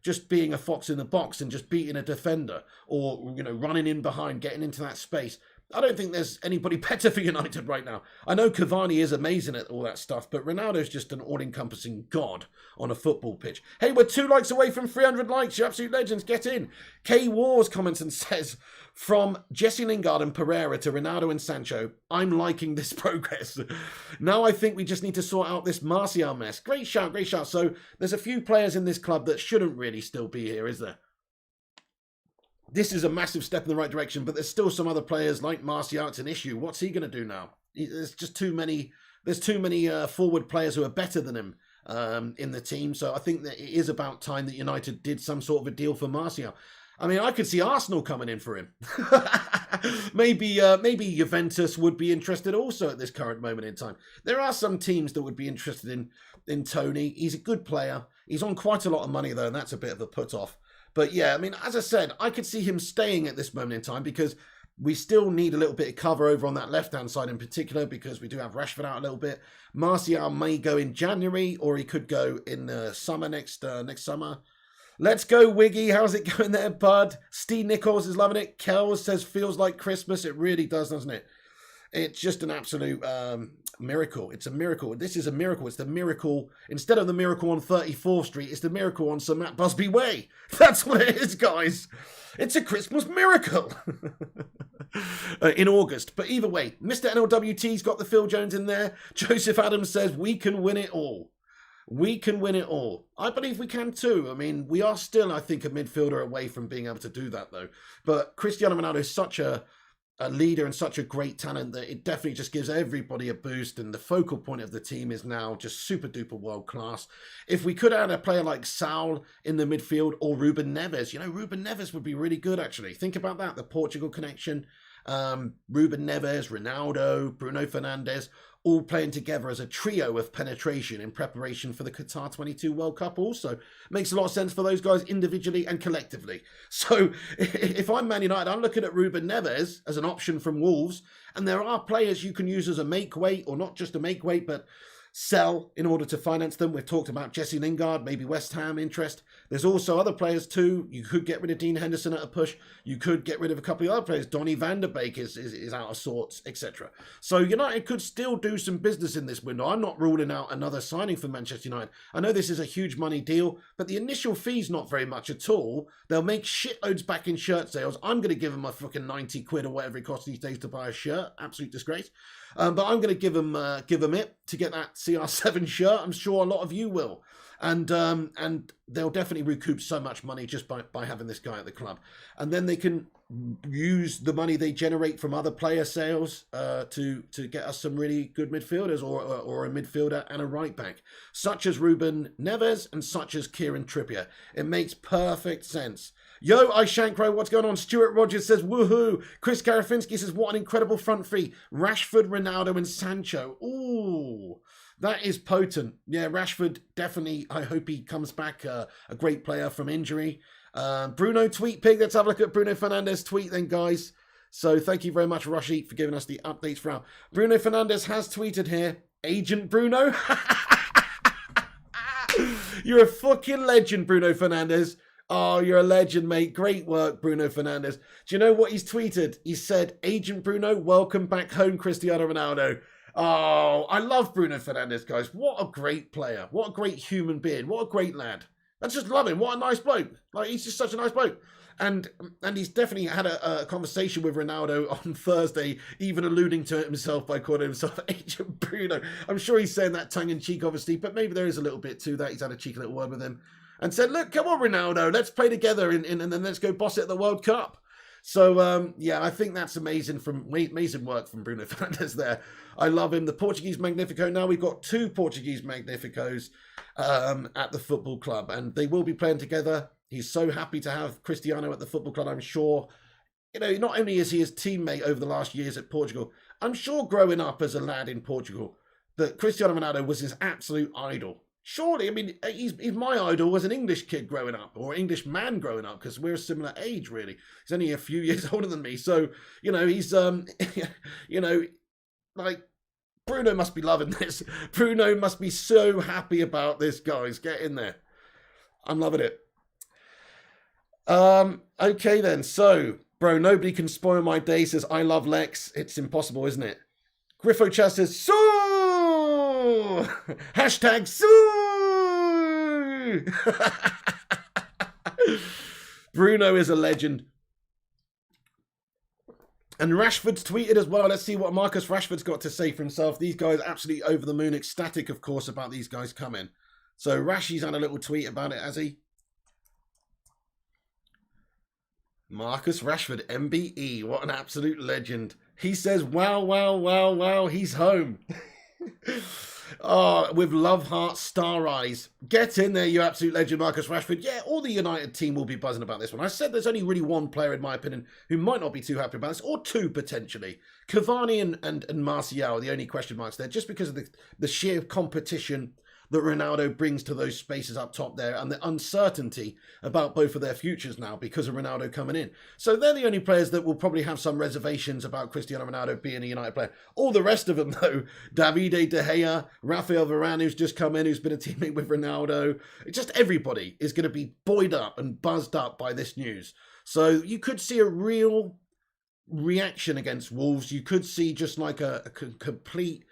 just being a fox in the box and just beating a defender, or running in behind, getting into that space, I don't think there's anybody better for United right now. I know Cavani is amazing at all that stuff, but Ronaldo's just an all-encompassing god on a football pitch. Hey, we're 2 likes away from 300 likes. You absolute legends. Get in. K Wars comments and says, from Jesse Lingard and Pereira to Ronaldo and Sancho, I'm liking this progress. Now I think we just need to sort out this Martial mess. Great shout, great shout. So there's a few players in this club that shouldn't really still be here, is there? This is a massive step in the right direction, but there's still some other players like Martial. It's an issue. What's he going to do now? There's just too many. There's too many forward players who are better than him in the team. So I think that it is about time that United did some sort of a deal for Martial. I mean, I could see Arsenal coming in for him. maybe Juventus would be interested also at this current moment in time. There are some teams that would be interested in Tony. He's a good player. He's on quite a lot of money, though, and that's a bit of a put-off. But yeah, I mean, as I said, I could see him staying at this moment in time because we still need a little bit of cover over on that left-hand side in particular because we do have Rashford out a little bit. Martial may go in January or he could go in the summer next summer. Let's go, Wiggy. How's it going there, bud? Steve Nichols is loving it. Kells says, feels like Christmas. It really does, doesn't it? It's just an absolute miracle. It's a miracle. This is a miracle. It's the miracle. Instead of the miracle on 34th Street, it's the miracle on Sir Matt Busby Way. That's what it is, guys. It's a Christmas miracle. In August. But either way, Mr. NLWT's got the Phil Jones in there. Joseph Adams says, we can win it all. We can win it all. I believe we can too. I mean, we are still, I think, a midfielder away from being able to do that, though. But Cristiano Ronaldo is such a leader and such a great talent that it definitely just gives everybody a boost. And the focal point of the team is now just super duper world class. If we could add a player like Saul in the midfield or Ruben Neves, you know, Ruben Neves would be really good, actually. Think about that, the Portugal connection. Ruben Neves, Ronaldo, Bruno Fernandes, all playing together as a trio of penetration in preparation for the Qatar 22 World Cup also. Makes a lot of sense for those guys individually and collectively. So if I'm Man United, I'm looking at Ruben Neves as an option from Wolves, and there are players you can use as a make weight, or not just a make weight, but sell in order to finance them. We've talked about Jesse Lingard, maybe West Ham interest. There's also other players too. You could get rid of Dean Henderson at a push. You could get rid of a couple of other players. Donny van der Beek is out of sorts, etc. So United could still do some business in this window. I'm not ruling out another signing for Manchester United. I know this is a huge money deal, but the initial fee's not very much at all. They'll make shitloads back in shirt sales. I'm going to give them a fucking 90 quid or whatever it costs these days to buy a shirt. Absolute disgrace. But I'm going to give them it to get that CR7 shirt. I'm sure a lot of you will. And they'll definitely recoup so much money just by having this guy at the club. And then they can use the money they generate from other player sales to get us some really good midfielders or a midfielder and a right back, such as Ruben Neves and such as Kieran Trippier. It makes perfect sense. Yo, I Shankro, what's going on? Stuart Rogers says, woohoo. Chris Garafinski says, what an incredible front three. Rashford, Ronaldo and Sancho. Ooh, that is potent. Yeah, Rashford, definitely. I hope he comes back a great player from injury. Bruno Tweet Pig. Let's have a look at Bruno Fernandes' tweet then, guys. So thank you very much, Rushy, for giving us the updates for now. Bruno Fernandes has tweeted here, Agent Bruno. You're a fucking legend, Bruno Fernandes. Oh, you're a legend, mate. Great work, Bruno Fernandes. Do you know what he's tweeted? He said, Agent Bruno, welcome back home, Cristiano Ronaldo. Oh, I love Bruno Fernandes, guys. What a great player. What a great human being. What a great lad. I just love him. What a nice bloke. Like, he's just such a nice bloke. And he's definitely had a conversation with Ronaldo on Thursday, even alluding to it himself by calling himself Agent Bruno. I'm sure he's saying that tongue-in-cheek, obviously, but maybe there is a little bit to that. He's had a cheeky little word with him. And said, look, come on, Ronaldo, let's play together and then let's go boss it at the World Cup. So, yeah, I think that's amazing work from Bruno Fernandes there. I love him. The Portuguese Magnifico. Now we've got two Portuguese Magnificos at the football club, and they will be playing together. He's so happy to have Cristiano at the football club, I'm sure. You know, not only is he his teammate over the last years at Portugal, I'm sure growing up as a lad in Portugal, that Cristiano Ronaldo was his absolute idol. Surely, I mean, he's my idol as an English kid growing up, or English man growing up, because we're a similar age, really. He's only a few years older than me, so, you know, he's, you know, like, Bruno must be loving this. Bruno must be so happy about this, guys. Get in there. I'm loving it. Okay then, so, bro, nobody can spoil my day, says I love Lex. It's impossible, isn't it? Griffo Chaz says, so! Hashtag Sue! Bruno is a legend. And Rashford's tweeted as well. Let's see what Marcus Rashford's got to say for himself. These guys absolutely over the moon, ecstatic, of course, about these guys coming. So Rashi's had a little tweet about it, has he? Marcus Rashford, MBE, what an absolute legend. He says, wow, wow, wow, wow, he's home. Oh, with love heart, star eyes. Get in there, you absolute legend, Marcus Rashford. Yeah, all the United team will be buzzing about this one. I said there's only really one player, in my opinion, who might not be too happy about this, or two potentially. Cavani and Martial are the only question marks there, just because of the sheer competition that Ronaldo brings to those spaces up top there, and the uncertainty about both of their futures now because of Ronaldo coming in. So they're the only players that will probably have some reservations about Cristiano Ronaldo being a United player. All the rest of them, though, Davide De Gea, Rafael Varane, who's just come in, who's been a teammate with Ronaldo, just everybody is going to be buoyed up and buzzed up by this news. So you could see a real reaction against Wolves. You could see just like a complete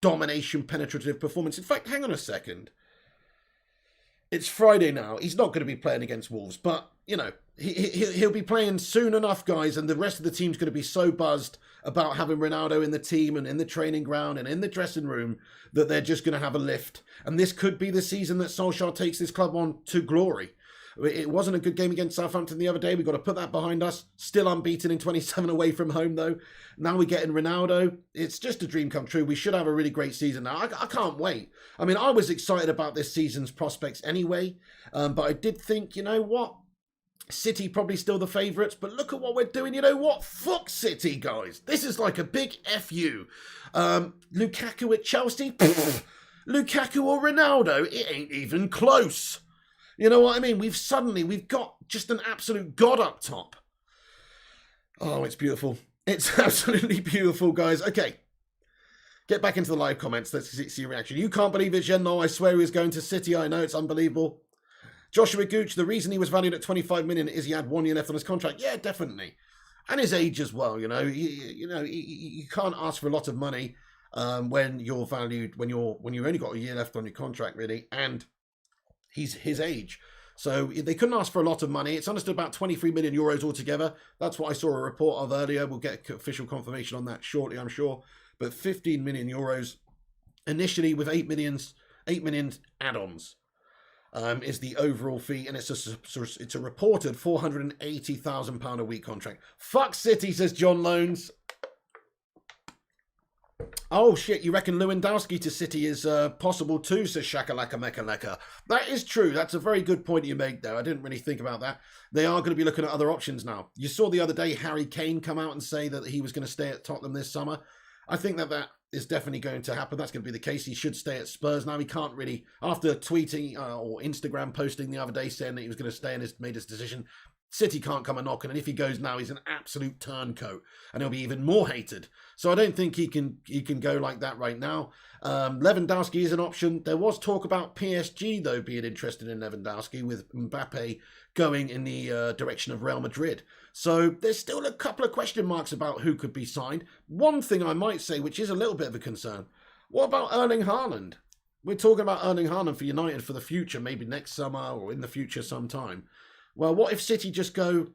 domination, penetrative performance. In fact, hang on a second. It's Friday now. He's not going to be playing against Wolves, but, you know, he'll be playing soon enough, guys, and the rest of the team's going to be so buzzed about having Ronaldo in the team and in the training ground and in the dressing room that they're just going to have a lift. And this could be the season that Solskjaer takes this club on to glory. It wasn't a good game against Southampton the other day. We've got to put that behind us. Still unbeaten in 27 away from home, though. Now we're getting Ronaldo. It's just a dream come true. We should have a really great season now. I can't wait. I mean, I was excited about this season's prospects anyway. But I did think, you know what? City probably still the favourites. But look at what we're doing. You know what? Fuck City, guys. This is like a big FU. Lukaku at Chelsea? Lukaku or Ronaldo? It ain't even close. You know what I mean? We've got just an absolute god up top. Oh, it's beautiful. It's absolutely beautiful, guys. Okay. Get back into the live comments. Let's see your reaction. You can't believe it, Jen. No, I swear he was going to City. I know, it's unbelievable. Joshua Gooch, the reason he was valued at 25 million is he had 1 year left on his contract. Yeah, definitely. And his age as well, you know. You can't ask for a lot of money when you're valued, when you only got a year left on your contract, really, and he's his age. So they couldn't ask for a lot of money. It's understood about 23 million euros altogether. That's what I saw a report of earlier. We'll get official confirmation on that shortly, I'm sure. But 15 million euros initially with 8 million add-ons is the overall fee. And it's a reported £480,000 a week contract. Fuck City, says John Loans. Oh shit, you reckon Lewandowski to City is possible too, says Shakalaka Mekaleka. That is true. That's a very good point you make there. I didn't really think about that. They are going to be looking at other options now. You saw the other day Harry Kane come out and say that he was going to stay at Tottenham this summer. I think that is definitely going to happen. That's going to be the case. He should stay at Spurs now. He can't really, after tweeting or Instagram posting the other day saying that he was going to stay and has made his decision, City can't come a knocking, and if he goes now, he's an absolute turncoat, and he'll be even more hated. So I don't think he can go like that right now. Lewandowski is an option. There was talk about PSG, though, being interested in Lewandowski, with Mbappe going in the direction of Real Madrid. So there's still a couple of question marks about who could be signed. One thing I might say, which is a little bit of a concern, what about Erling Haaland? We're talking about Erling Haaland for United for the future, maybe next summer or in the future sometime. Well, what if City just go,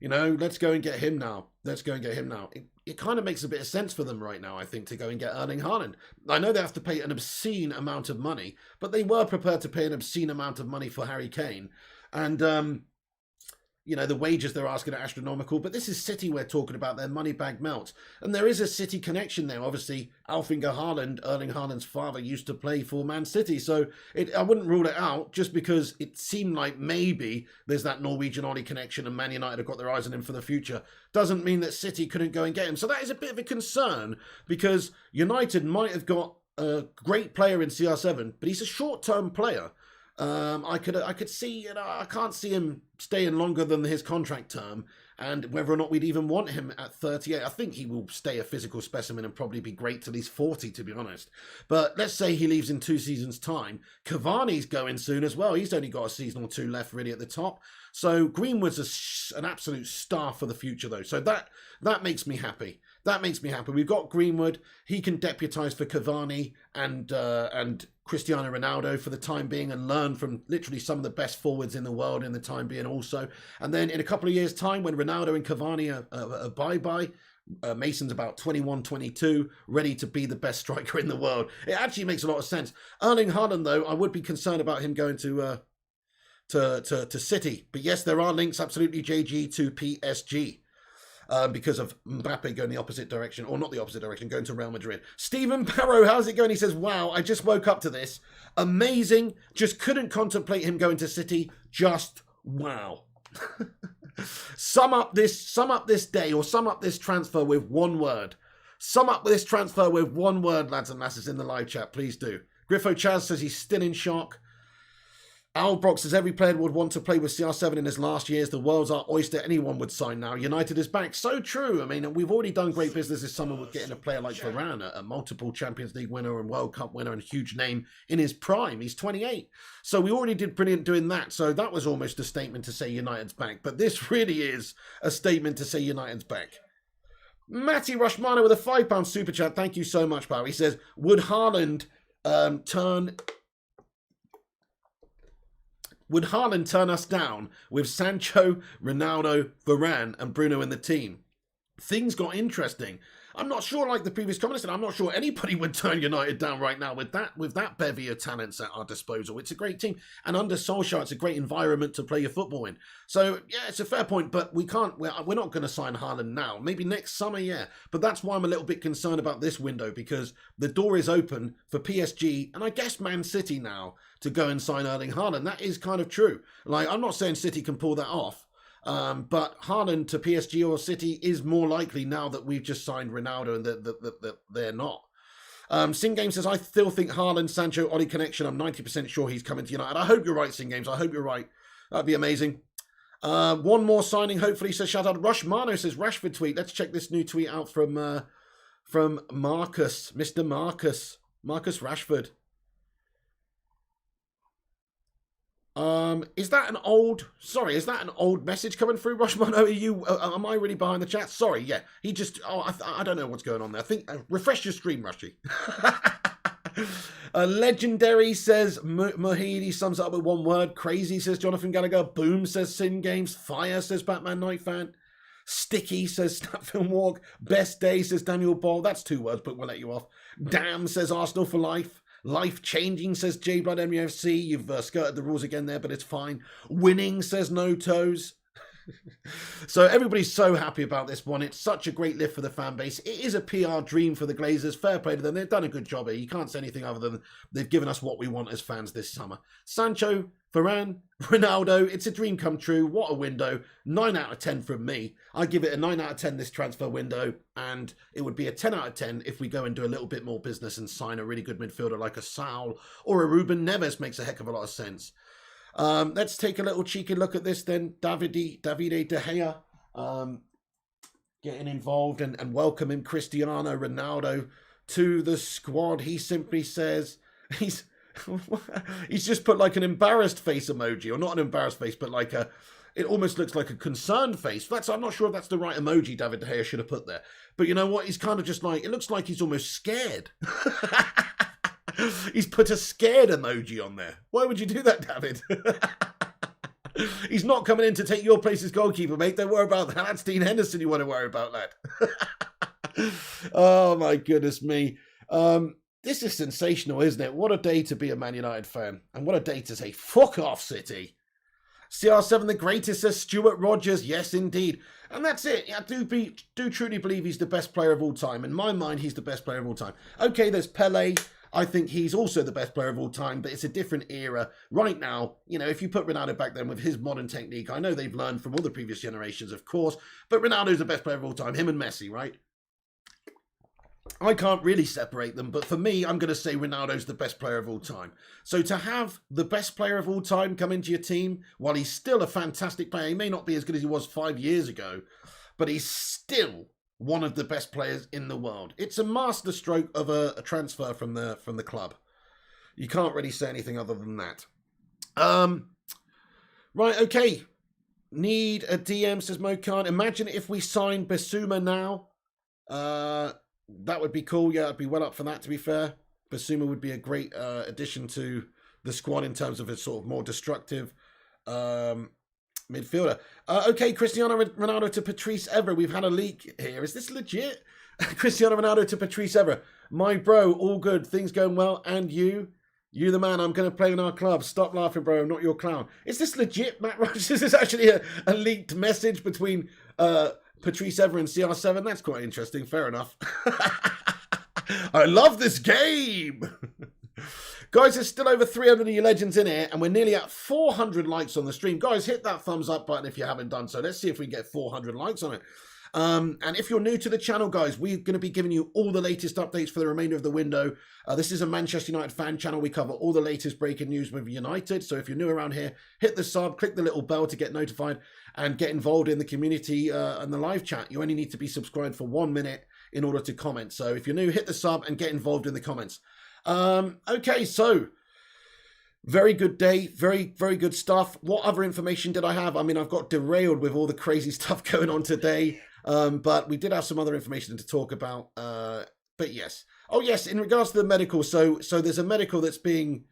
let's go and get him now. Let's go and get him now. It kind of makes a bit of sense for them right now, I think, to go and get Erling Haaland. I know they have to pay an obscene amount of money, but they were prepared to pay an obscene amount of money for Harry Kane. And, the wages they're asking are astronomical, but this is City we're talking about, their money bag melts. And there is a City connection there. Obviously, Alf-Inge Haaland, Erling Haaland's father, used to play for Man City. So I wouldn't rule it out just because it seemed like maybe there's that Norwegian-Ollie connection and Man United have got their eyes on him for the future. Doesn't mean that City couldn't go and get him. So that is a bit of a concern because United might have got a great player in CR7, but he's a short-term player. I could see, I can't see him staying longer than his contract term, and whether or not we'd even want him at 38. I think he will stay a physical specimen and probably be great till he's 40, to be honest. But let's say he leaves in 2 seasons' time. Cavani's going soon as well. He's only got a season or 2 left really at the top. So Greenwood's an absolute star for the future, though. So that makes me happy. That makes me happy. We've got Greenwood. He can deputise for Cavani and Cristiano Ronaldo for the time being and learn from literally some of the best forwards in the world in the time being also. And then in a couple of years' time, when Ronaldo and Cavani are bye-bye, Mason's about 21, 22, ready to be the best striker in the world. It actually makes a lot of sense. Erling Haaland, though, I would be concerned about him going to City. But yes, there are links, absolutely, JG, to PSG. because of Mbappe going the opposite direction, or not the opposite direction, going to Real Madrid. Stephen Barrow, how's it going? He says, wow, I just woke up to this. Amazing. Just couldn't contemplate him going to City. Just wow. Sum up this day, or sum up this transfer with one word. Sum up this transfer with one word, lads and lasses, in the live chat. Please do. Griffo Chaz says he's still in shock. Albrox says every player would want to play with CR7 in his last years. The world's our oyster. Anyone would sign now. United is back. So true. I mean, we've already done great business this summer with getting a player like Varane, a multiple Champions League winner and World Cup winner and huge name in his prime. He's 28. So we already did brilliant doing that. So that was almost a statement to say United's back. But this really is a statement to say United's back. Matty Rushmano with a £5 super chat. Thank you so much, pal. He says, would Haaland turn us down with Sancho, Ronaldo, Varane and Bruno in the team? Things got interesting. I'm not sure, like the previous comment said, I'm not sure anybody would turn United down right now with that bevy of talents at our disposal. It's a great team. And under Solskjaer, it's a great environment to play your football in. So, yeah, it's a fair point, but we're not going to sign Haaland now. Maybe next summer, yeah. But that's why I'm a little bit concerned about this window, because the door is open for PSG and I guess Man City now to go and sign Erling Haaland. That is kind of true. Like, I'm not saying City can pull that off. But Haaland to PSG or City is more likely now that we've just signed Ronaldo and that they're not. Sing Game says, I still think Haaland, Sancho, Oli connection. I'm 90% sure he's coming to United. I hope you're right, Sing Games. I hope you're right. That'd be amazing. One more signing, hopefully, says shout out. Rush Mano says, Rashford tweet. Let's check this new tweet out from Marcus, Mr. Marcus Rashford. Is that an old message coming through, Rushmano? Am I really behind the chat? Sorry, yeah. He just, I don't know what's going on there. I think, refresh your stream, Rushy. Legendary says, Mohidi sums it up with one word. Crazy says Jonathan Gallagher. Boom says Sin Games. Fire says Batman Night Fan. Sticky says Snapfilm Walk. Best Day says Daniel Ball. That's 2 words, but we'll let you off. Damn says Arsenal for life. Life-changing, says J-Blood MUFC. You've skirted the rules again there, but it's fine. Winning, says No Toes. So everybody's so happy about this one. It's such a great lift for the fan base. It is a PR dream for the Glazers. Fair play to them. They've done a good job here. You can't say anything other than they've given us what we want as fans this summer. Sancho, Varane, Ronaldo. It's a dream come true. What a window. 9 out of 10 from me. I give it a 9 out of 10 this transfer window. And it would be a 10 out of 10 if we go and do a little bit more business and sign a really good midfielder like a Saul or a Ruben Neves. Makes a heck of a lot of sense. Let's take a little cheeky look at this then. Davide De Gea getting involved and welcoming Cristiano Ronaldo to the squad. He simply says he's just put like an embarrassed face emoji, or not an embarrassed face, but like it almost looks like a concerned face. I'm not sure if that's the right emoji David De Gea should have put there. But you know what? He's kind of just like, it looks like he's almost scared. He's put a scared emoji on there. Why would you do that, David? He's not coming in to take your place as goalkeeper, mate. Don't worry about that. That's Dean Henderson you want to worry about, lad. Oh, my goodness me. This is sensational, isn't it? What a day to be a Man United fan. And what a day to say, fuck off, City. CR7 the greatest, says Stuart Rogers. Yes, indeed. And that's it. I do truly believe he's the best player of all time. In my mind, he's the best player of all time. Okay, there's Pele. I think he's also the best player of all time, but it's a different era. Right now, you know, if you put Ronaldo back then with his modern technique, I know they've learned from all the previous generations, of course, but Ronaldo's the best player of all time, him and Messi, right? I can't really separate them, but for me, I'm going to say Ronaldo's the best player of all time. So to have the best player of all time come into your team, while he's still a fantastic player, he may not be as good as he was 5 years ago, but he's still one of the best players in the world. It's a masterstroke of a transfer from the club. You can't really say anything other than that. Right, okay. Need a DM, says Mo Khan. Imagine if we signed Basuma now. That would be cool. Yeah, I'd be well up for that, to be fair. Basuma would be a great addition to the squad in terms of a sort of more destructive midfielder. Okay, Cristiano Ronaldo to Patrice Evra. We've had a leak here. Is this legit? Cristiano Ronaldo to Patrice Evra. My bro, all good. Things going well. And you? You the man. I'm going to play in our club. Stop laughing, bro. I'm not your clown. Is this legit, Matt Rogers? Is this actually a leaked message between Patrice Evran, CR7. That's quite interesting. Fair enough. I love this game. Guys, there's still over 300 of you legends in here, and we're nearly at 400 likes on the stream. Guys, hit that thumbs up button if you haven't done so. Let's see if we can get 400 likes on it. And if you're new to the channel, guys, we're going to be giving you all the latest updates for the remainder of the window. This is a Manchester United fan channel. We cover all the latest breaking news with United. So if you're new around here, hit the sub, click the little bell to get notified, and get involved in the community and the live chat. You only need to be subscribed for 1 minute in order to comment. So if you're new, hit the sub and get involved in the comments. Okay, so very good day, very good stuff. What other information did I have? I mean, I've got derailed with all the crazy stuff going on today, but we did have some other information to talk about. But yes, oh yes, in regards to the medical, so there's a medical that's being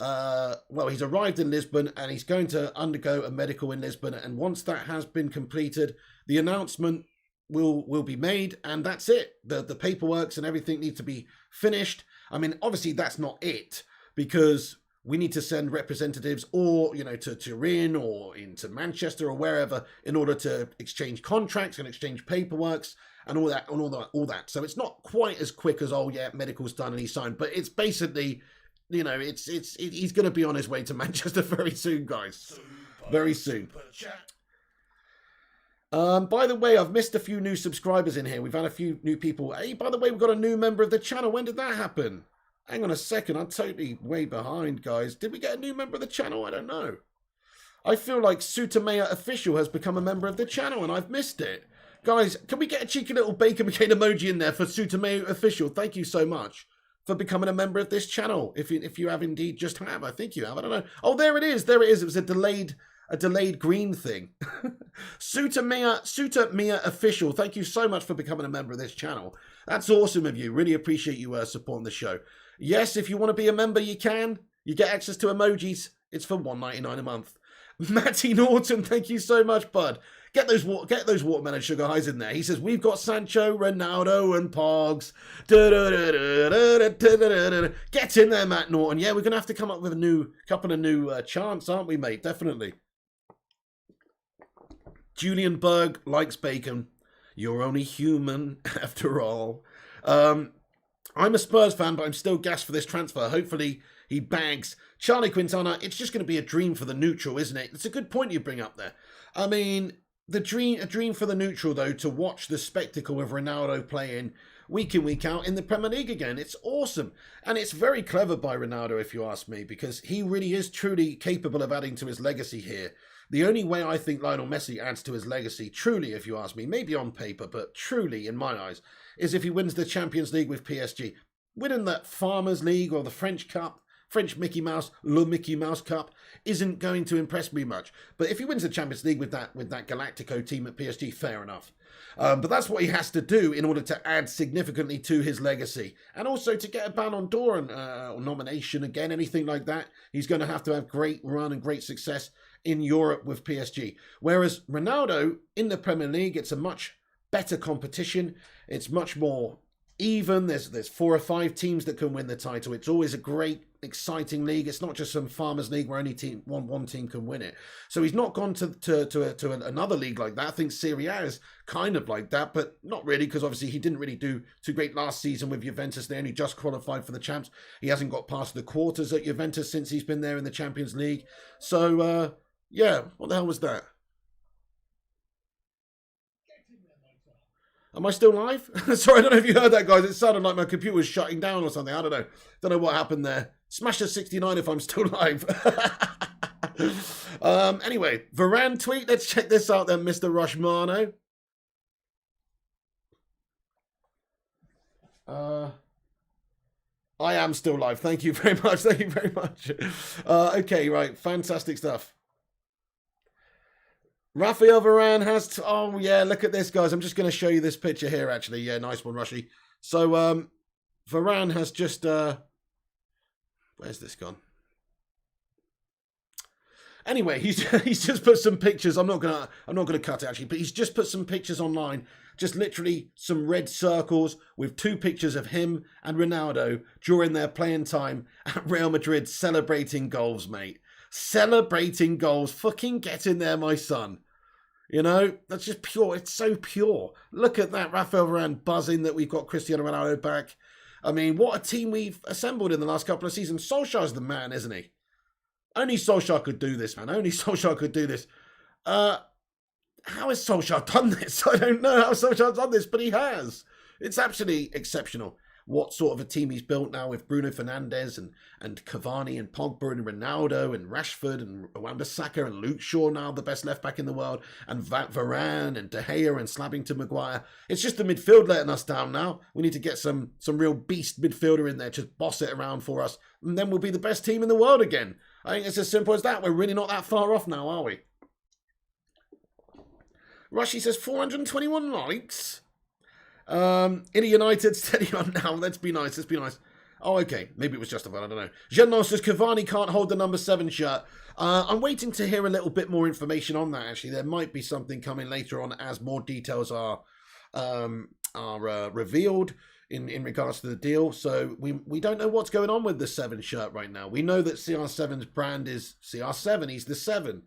well, he's arrived in Lisbon and he's going to undergo a medical in Lisbon, and once that has been completed, the announcement will be made, and that's it. The paperwork and everything needs to be finished. I mean, obviously that's not it, because we need to send representatives, or to Turin or into Manchester or wherever, in order to exchange contracts and exchange paperworks and all that. So it's not quite as quick as, oh yeah, medical's done and he's signed, but it's basically, he's going to be on his way to Manchester very soon, guys. Very soon. By the way, I've missed a few new subscribers in here. We've had a few new people. Hey, by the way, we've got a new member of the channel. When did that happen? Hang on a second. I'm totally way behind, guys. Did we get a new member of the channel? I don't know. I feel like Sutamea Official has become a member of the channel and I've missed it. Guys, can we get a cheeky little bacon McCain emoji in there for Sutamea Official? Thank you so much for becoming a member of this channel. If you have indeed just have. I think you have. I don't know. Oh, there it is. There it is. It was a delayed green thing. Suta Mia Official, thank you so much for becoming a member of this channel. That's awesome of you. Really appreciate you supporting the show. Yes, if you want to be a member, you can. You get access to emojis. It's for $1.99 a month. Matty Norton, thank you so much, bud. Get those watermelon sugar highs in there. He says, we've got Sancho, Ronaldo, and Pogs. Get in there, Matt Norton. Yeah, we're going to have to come up with a couple of new chants, aren't we, mate? Definitely. Julian Berg likes bacon. You're only human after all. I'm a Spurs fan, but I'm still gassed for this transfer. Hopefully he bags. Charlie Quintana, it's just going to be a dream for the neutral, isn't it? It's a good point you bring up there. I mean, a dream for the neutral, though, to watch the spectacle of Ronaldo playing week in, week out in the Premier League again. It's awesome. And it's very clever by Ronaldo, if you ask me, because he really is truly capable of adding to his legacy here. The only way I think Lionel Messi adds to his legacy, truly, if you ask me, maybe on paper, but truly in my eyes, is if he wins the Champions League with PSG. Winning that Farmers League or the French Cup, French Mickey Mouse, Le Mickey Mouse Cup, isn't going to impress me much. But if he wins the Champions League with that Galactico team at PSG, fair enough. But that's what he has to do in order to add significantly to his legacy. And also to get a Ballon d'Or or nomination again, anything like that, he's going to have great run and great success in Europe with PSG. Whereas Ronaldo, in the Premier League, it's a much better competition. It's much more even. There's 4 or 5 teams that can win the title. It's always a great, exciting league. It's not just some farmers league where only one team can win it. So he's not gone to another league like that. I think Serie A is kind of like that, but not really, because obviously he didn't really do too great last season with Juventus. They only just qualified for the champs. He hasn't got past the quarters at Juventus since he's been there in the Champions League. So yeah, what the hell was that? Am I still live? Sorry, I don't know if you heard that, guys. It sounded like my computer was shutting down or something. I don't know. Don't know what happened there. Smash a 69 if I'm still live. Anyway, Varane tweet. Let's check this out then, Mr. Romano. I am still live. Thank you very much. Thank you very much. Okay, right. Fantastic stuff. Rafael Varane has... oh, yeah, look at this, guys. I'm just going to show you this picture here, actually. Yeah, nice one, Rushy. So, Varane has just... where's this gone? Anyway, he's just put some pictures. I'm not gonna cut it, actually, but he's just put some pictures online. Just literally some red circles with 2 pictures of him and Ronaldo during their playing time at Real Madrid celebrating goals, mate. Celebrating goals. Fucking get in there, my son. You know, that's just pure. It's so pure. Look at that. Rafael Varane buzzing that we've got Cristiano Ronaldo back. I mean, what a team we've assembled in the last couple of seasons. Solskjaer's the man, isn't he? Only Solskjaer could do this, man. Only Solskjaer could do this. How has Solskjaer done this? I don't know how Solskjaer's done this, but he has. It's absolutely exceptional. What sort of a team he's built now with Bruno Fernandes and Cavani and Pogba and Ronaldo and Rashford and Wan-Bissaka and Luke Shaw, now the best left back in the world, and Varane and De Gea and Slabbington Maguire. It's just the midfield letting us down now. We need to get some real beast midfielder in there, just boss it around for us, and then we'll be the best team in the world again. I think it's as simple as that. We're really not that far off now, are we? Rushy says 421 likes. In a United, steady on now. Let's be nice. Let's be nice. Oh, okay. Maybe it was justified. I don't know. Jean says Cavani can't hold the number 7 shirt. I'm waiting to hear a little bit more information on that, actually. There might be something coming later on as more details are revealed in regards to the deal. So we don't know what's going on with the 7 shirt right now. We know that CR7's brand is CR7. He's the 7.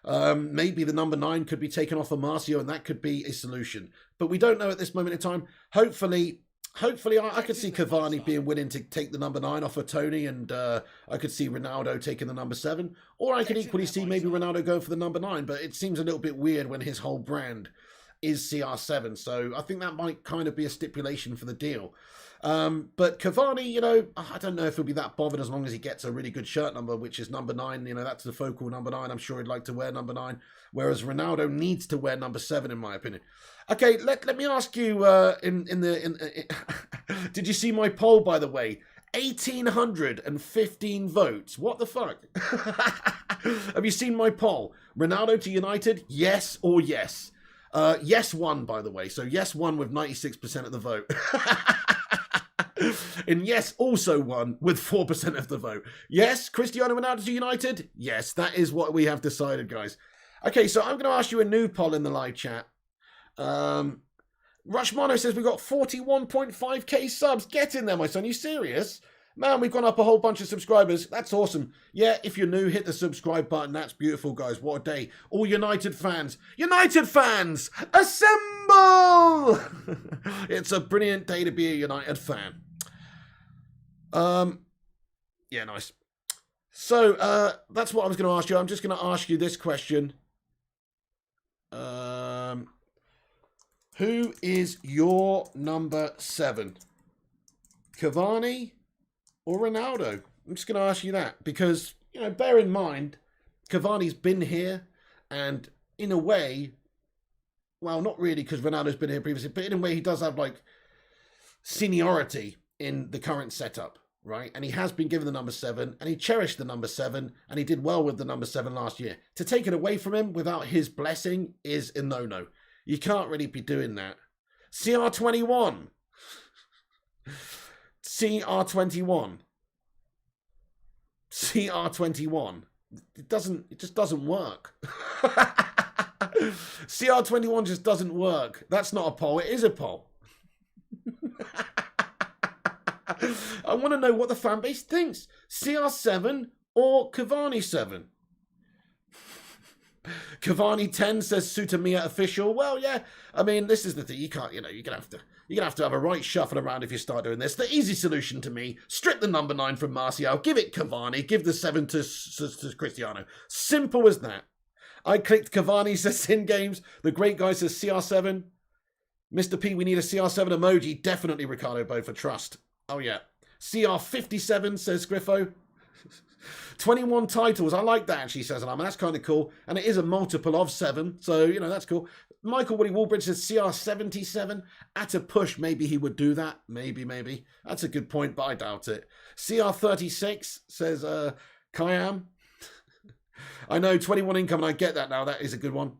Maybe the number 9 could be taken off of Martial, and that could be a solution. But we don't know at this moment in time. Hopefully, I could see Cavani being willing to take the number 9 off of Tony, and I could see Ronaldo taking the number 7. Or I could equally see maybe Ronaldo going for the number 9, but it seems a little bit weird when his whole brand is CR7. So I think that might kind of be a stipulation for the deal. But Cavani, you know, I don't know if he'll be that bothered as long as he gets a really good shirt number, which is number 9. You know, that's the focal number 9. I'm sure he'd like to wear number 9, whereas Ronaldo needs to wear number 7, in my opinion. Okay, let me ask you, did you see my poll, by the way? 1,815 votes. What the fuck? Have you seen my poll? Ronaldo to United, yes or yes? Yes won, by the way. So yes won with 96% of the vote. And yes also won with 4% of the vote. Yes, Cristiano Ronaldo to United? Yes, that is what we have decided, guys. Okay, so I'm going to ask you a new poll in the live chat. Rushmano says we've got 41.5k subs. Get in there, my son. You serious? Man, we've gone up a whole bunch of subscribers. That's awesome. Yeah, if you're new, hit the subscribe button. That's beautiful, guys. What a day. All United fans, assemble! It's a brilliant day to be a United fan. Yeah, nice. So, that's what I was going to ask you. I'm just going to ask you this question. Who is your number 7? Cavani or Ronaldo? I'm just going to ask you that because, you know, bear in mind, Cavani's been here and in a way, well, not really because Ronaldo's been here previously, but in a way he does have like seniority in the current setup, right? And he has been given the number 7 and he cherished the number 7 and he did well with the number 7 last year. To take it away from him without his blessing is a no-no. You can't really be doing that. CR21. CR21. CR21. It just doesn't work. CR21 just doesn't work. That's not a poll. It is a poll. I want to know what the fan base thinks. CR7 or Cavani 7? Cavani 10 says Sutamia official. Well, yeah. I mean, this is the thing. You can't, you know, you're gonna have to have a right shuffle around if you start doing this. The easy solution to me: strip the number 9 from Martial, give it Cavani, give the 7 to Cristiano. Simple as that. I clicked Cavani, says Sin Games. The great guy says CR7. Mr. P, we need a CR7 emoji. Definitely Ricardo Bo for trust. Oh yeah. CR57 says Griffo. 21 titles. I like that, actually, says Alama. That's kind of cool. And it is a multiple of 7. So, you know, that's cool. Michael Woody Walbridge says CR77. At a push, maybe he would do that. Maybe. That's a good point, but I doubt it. CR36 says Kayam. I know, 21 income, and I get that now. That is a good one.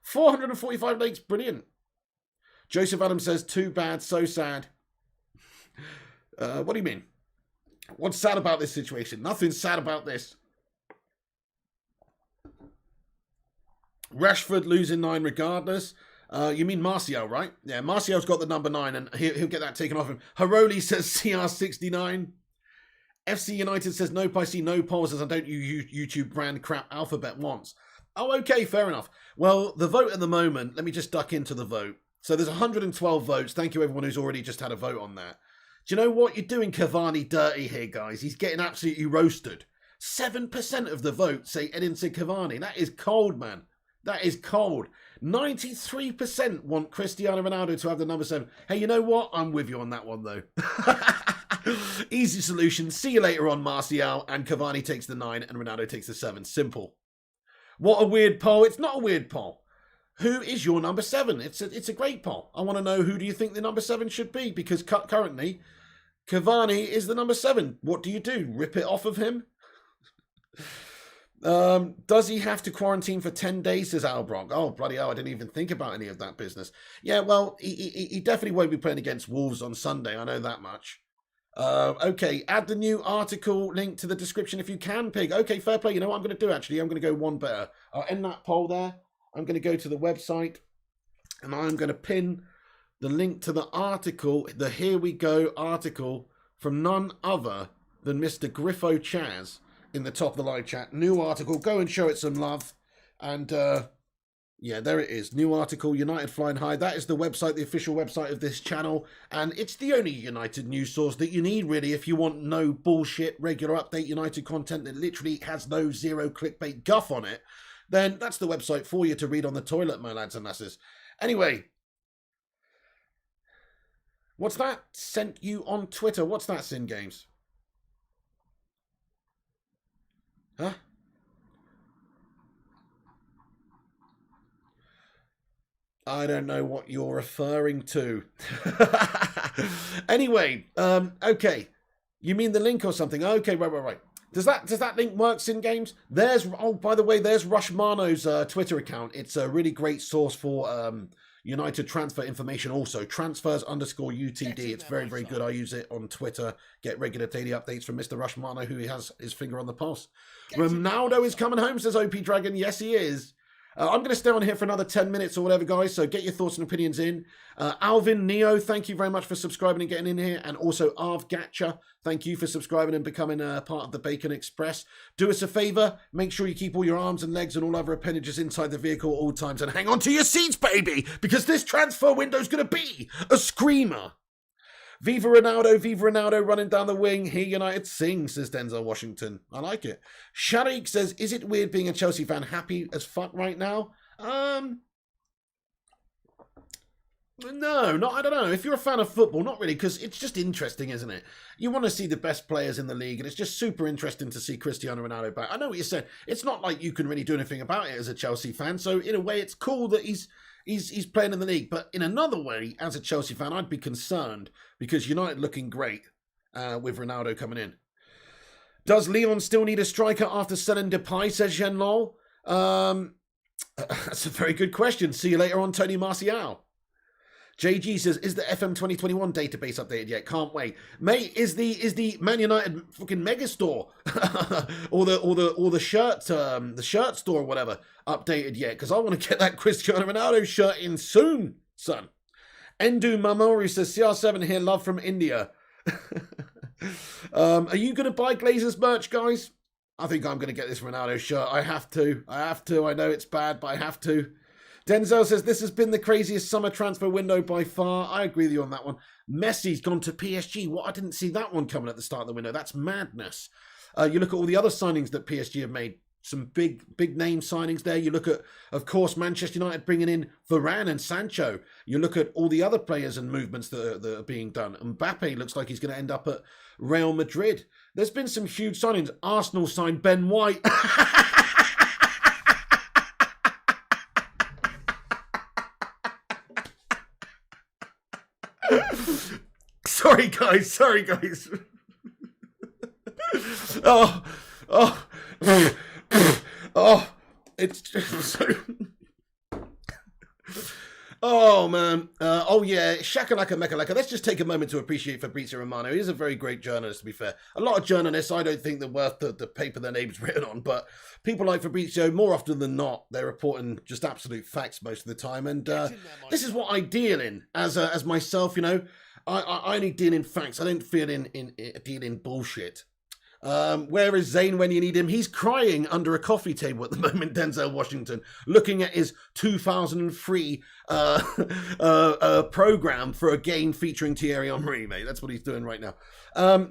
445 likes. Brilliant. Joseph Adams says, too bad, so sad. What do you mean? What's sad about this situation? Nothing's sad about this. Rashford losing 9 regardless. You mean Martial, right? Yeah, Martial's got the number 9 and he'll get that taken off him. Haroli says CR69. FC United says nope, I see no polls as I don't use YouTube brand crap Alphabet once. Oh, okay, fair enough. Well, the vote at the moment, let me just duck into the vote. So there's 112 votes. Thank you, everyone who's already just had a vote on that. Do you know what? You're doing Cavani dirty here, guys. He's getting absolutely roasted. 7% of the vote say Edinson Cavani. That is cold, man. That is cold. 93% want Cristiano Ronaldo to have the number 7. Hey, you know what? I'm with you on that one, though. Easy solution. See you later on, Martial. And Cavani takes the 9 and Ronaldo takes the 7. Simple. What a weird poll. It's not a weird poll. Who is your number 7? It's a great poll. I want to know, who do you think the number 7 should be? Because currently, Cavani is the number 7. What do you do? Rip it off of him? Does he have to quarantine for 10 days, says Albrock? Oh, bloody hell, I didn't even think about any of that business. Yeah, well, he definitely won't be playing against Wolves on Sunday. I know that much. Okay, add the new article link to the description if you can, Pig. Okay, fair play. You know what I'm going to do, actually? I'm going to go one better. I'll end that poll there. I'm going to go to the website, and I'm going to pin the link to the article, the Here We Go article, from none other than Mr. Griffo Chaz in the top of the live chat. New article. Go and show it some love. And, yeah, there it is. New article, United Flying High. That is the website, the official website of this channel. And it's the only United news source that you need, really, if you want no bullshit, regular update United content that literally has no zero clickbait guff on it. Then that's the website for you to read on the toilet, my lads and lasses. Anyway. What's that? Sent you on Twitter. What's that, Sin Games? Huh? I don't know what you're referring to. Anyway, okay. You mean the link or something? Okay, right. Does that link work, Sin Games? Oh, by the way, there's Rushmano's Twitter account. It's a really great source for United transfer information also. Transfers_UTD. It's very, very good. I use it on Twitter. Get regular daily updates from Mr. Rushmano, who has his finger on the pulse. Ronaldo is coming home, says OP Dragon. Yes, he is. I'm going to stay on here for another 10 minutes or whatever, guys, so get your thoughts and opinions in. Alvin Neo, thank you very much for subscribing and getting in here. And also Arv Gatcha, thank you for subscribing and becoming a part of the Bacon Express. Do us a favour, make sure you keep all your arms and legs and all other appendages inside the vehicle at all times. And hang on to your seats, baby, because this transfer window is going to be a screamer. Viva Ronaldo running down the wing. Here United sing, says Denzel Washington. I like it. Sharik says, is it weird being a Chelsea fan happy as fuck right now? No, I don't know. If you're a fan of football, not really, because it's just interesting, isn't it? You want to see the best players in the league, and it's just super interesting to see Cristiano Ronaldo back. I know what you're saying. It's not like you can really do anything about it as a Chelsea fan, so in a way it's cool that he's playing in the league. But in another way, as a Chelsea fan, I'd be concerned because United looking great with Ronaldo coming in. Does Leon still need a striker after selling Depay, says Jean Lol? That's a very good question. See you later on, Tony Martial. JG says, is the FM 2021 database updated yet? Can't wait. Mate, is the Man United fucking mega store or the shirt store or whatever updated yet? Because I want to get that Cristiano Ronaldo shirt in soon, son. Endu Mamori says, CR7 here, love from India. Are you going to buy Glazers merch, guys? I think I'm going to get this Ronaldo shirt. I have to. I know it's bad, but I have to. Denzel says, this has been the craziest summer transfer window by far. I agree with you on that one. Messi's gone to PSG. What? I didn't see that one coming at the start of the window. That's madness. You look at all the other signings that PSG have made. Some big name signings there. You look at, of course, Manchester United bringing in Varane and Sancho. You look at all the other players and movements that are being done. Mbappe looks like he's going to end up at Real Madrid. There's been some huge signings. Arsenal signed Ben White. Sorry, guys. It's just so... Oh, man. Oh, yeah. Shakalaka Mekalaka. Let's just take a moment to appreciate Fabricio Romano. He's a very great journalist, to be fair. A lot of journalists, I don't think they're worth the paper their name's written on, but people like Fabricio, more often than not, they're reporting just absolute facts most of the time. And this is what I deal in as myself, you know. I only deal in facts. I don't deal in bullshit. Where is Zayn when you need him? He's crying under a coffee table at the moment, Denzel Washington, looking at his 2003 program for a game featuring Thierry Henry, mate. That's what he's doing right now.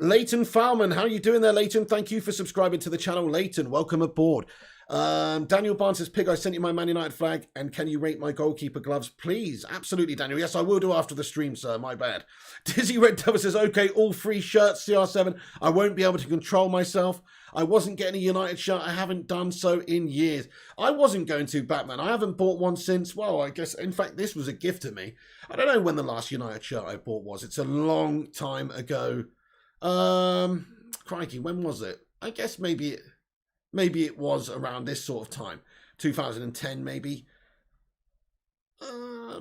Leighton Fowman, how are you doing there, Leighton? Thank you for subscribing to the channel, Leighton. Welcome aboard. Daniel Barnes says, Pig, I sent you my Man United flag, and can you rate my goalkeeper gloves, please? Absolutely, Daniel. Yes, I will do after the stream, sir. My bad. Dizzy Red Devil says, okay, all free shirts, CR7. I won't be able to control myself. I wasn't getting a United shirt. I haven't done so in years. I wasn't going to, Batman. I haven't bought one since, well, I guess, in fact, this was a gift to me. I don't know when the last United shirt I bought was. It's a long time ago. Crikey, when was it? I guess maybe it was around this sort of time. 2010, maybe.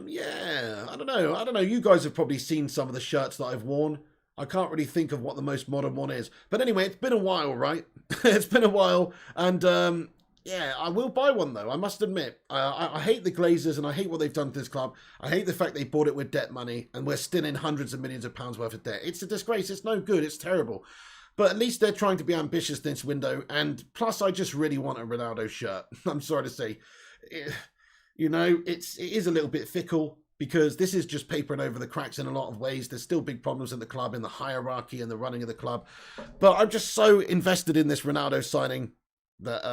Yeah, I don't know. You guys have probably seen some of the shirts that I've worn. I can't really think of what the most modern one is. But anyway, it's been a while, right? It's been a while. And, yeah, I will buy one, though. I must admit. I hate the Glazers and I hate what they've done to this club. I hate the fact they bought it with debt money and we're still in hundreds of millions of pounds worth of debt. It's a disgrace. It's no good. It's terrible. But at least they're trying to be ambitious this window. And plus, I just really want a Ronaldo shirt. I'm sorry to say. You know, it is a little bit fickle because this is just papering over the cracks in a lot of ways. There's still big problems in the club, in the hierarchy and the running of the club. But I'm just so invested in this Ronaldo signing that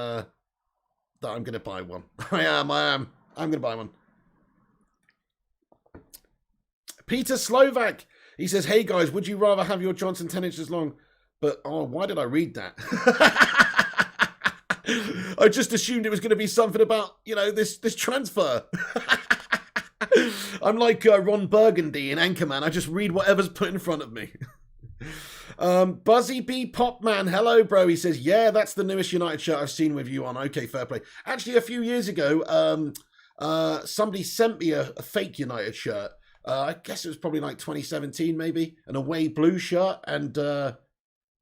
I'm going to buy one. I am. I'm going to buy one. Peter Slovak. He says, hey, guys, would you rather have your Johnson 10 inches long? But, oh, why did I read that? I just assumed it was going to be something about, you know, this transfer. I'm like Ron Burgundy in Anchorman. I just read whatever's put in front of me. Buzzy B Popman, hello, bro. He says, yeah, that's the newest United shirt I've seen with you on. Okay, fair play. Actually, a few years ago, somebody sent me a fake United shirt. I guess it was probably like 2017, maybe. An away blue shirt, and...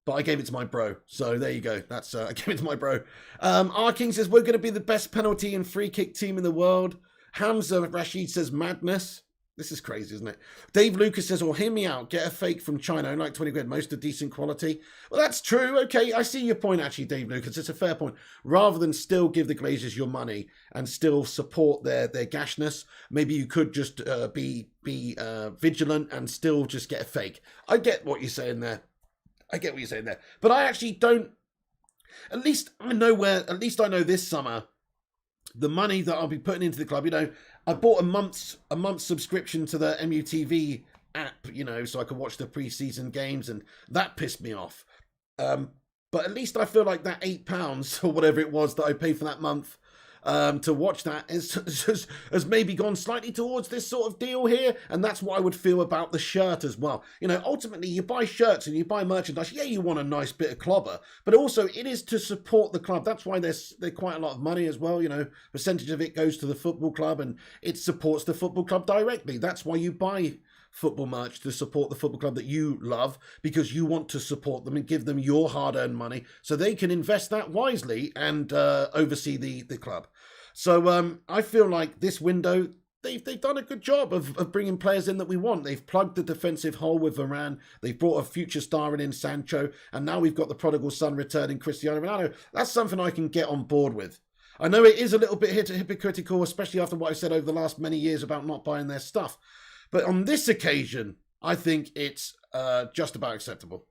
but I gave it to my bro. So there you go. That's I gave it to my bro. R King says, we're going to be the best penalty and free kick team in the world. Hamza Rashid says, madness. This is crazy, isn't it? Dave Lucas says, well, hear me out. Get a fake from China, like 20 quid. Most are decent quality. Well, that's true. Okay, I see your point, actually, Dave Lucas. It's a fair point. Rather than still give the Glazers your money and still support their gashness, maybe you could just be vigilant and still just get a fake. I get what you're saying there. But I actually don't, at least I know this summer, the money that I'll be putting into the club, you know, I bought a month's subscription to the MUTV app, you know, so I could watch the pre-season games, and that pissed me off. But at least I feel like that £8 or whatever it was that I paid for that month to watch that has maybe gone slightly towards this sort of deal here, and that's what I would feel about the shirt as well. You know, ultimately you buy shirts and you buy merchandise, yeah, you want a nice bit of clobber, but also it is to support the club. That's why there's quite a lot of money as well, you know, percentage of it goes to the football club and it supports the football club directly. That's why you buy football merch, to support the football club that you love, because you want to support them and give them your hard-earned money so they can invest that wisely and oversee the club. So I feel like this window, they've done a good job of bringing players in that we want. They've plugged the defensive hole with Varane. They've brought a future star in Sancho, and now we've got the prodigal son returning, Cristiano Ronaldo. That's something I can get on board with. I know it is a little bit hypocritical, especially after what I said over the last many years about not buying their stuff. But on this occasion, I think it's just about acceptable.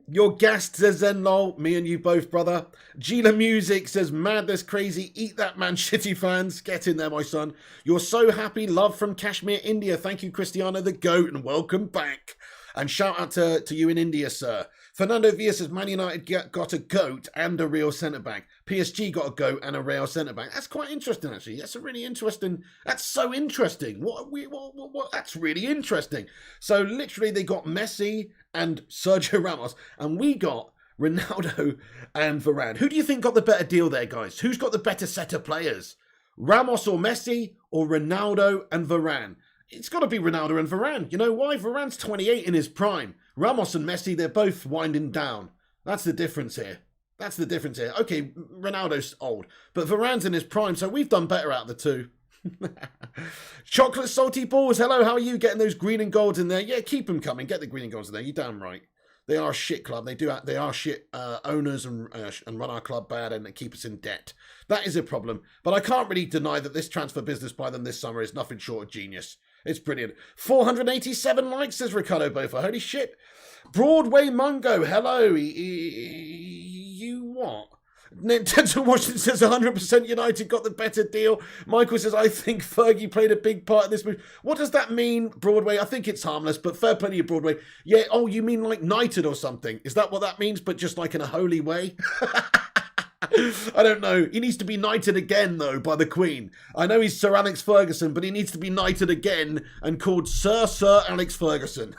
Your guest says Zenlol, me and you both, brother. Gila Music says, madness crazy, eat that man, shitty fans. Get in there, my son. You're so happy, love from Kashmir, India. Thank you, Cristiano the GOAT, and welcome back. And shout out to you in India, sir. Fernando Villa says, Man United got a GOAT and a real centre-back. PSG got a GOAT and a real centre-back. That's quite interesting, actually. That's a really interesting... That's so interesting. What? That's really interesting. So, literally, they got Messi and Sergio Ramos, and we got Ronaldo and Varane. Who do you think got the better deal there, guys? Who's got the better set of players? Ramos or Messi, or Ronaldo and Varane? It's got to be Ronaldo and Varane. You know why? Varane's 28 in his prime. Ramos and Messi, they're both winding down. That's the difference here. Okay, Ronaldo's old, but Varane's in his prime, so we've done better out of the two. Chocolate salty balls. Hello, how are you getting those green and golds in there? Yeah, keep them coming. Get the green and golds in there. You're damn right. They are a shit club. They are shit owners and run our club bad and keep us in debt. That is a problem. But I can't really deny that this transfer business by them this summer is nothing short of genius. It's brilliant. 487 likes, says Ricardo Bofa. Holy shit. Broadway Mungo. Hello. You what? Denzel Washington says 100% United got the better deal. Michael says, I think Fergie played a big part in this move. What does that mean, Broadway? I think it's harmless, but fair play to you, Broadway. Yeah, oh, you mean like knighted or something? Is that what that means, but just like in a holy way? I don't know. He needs to be knighted again, though, by the Queen. I know he's Sir Alex Ferguson, but he needs to be knighted again and called Sir Alex Ferguson.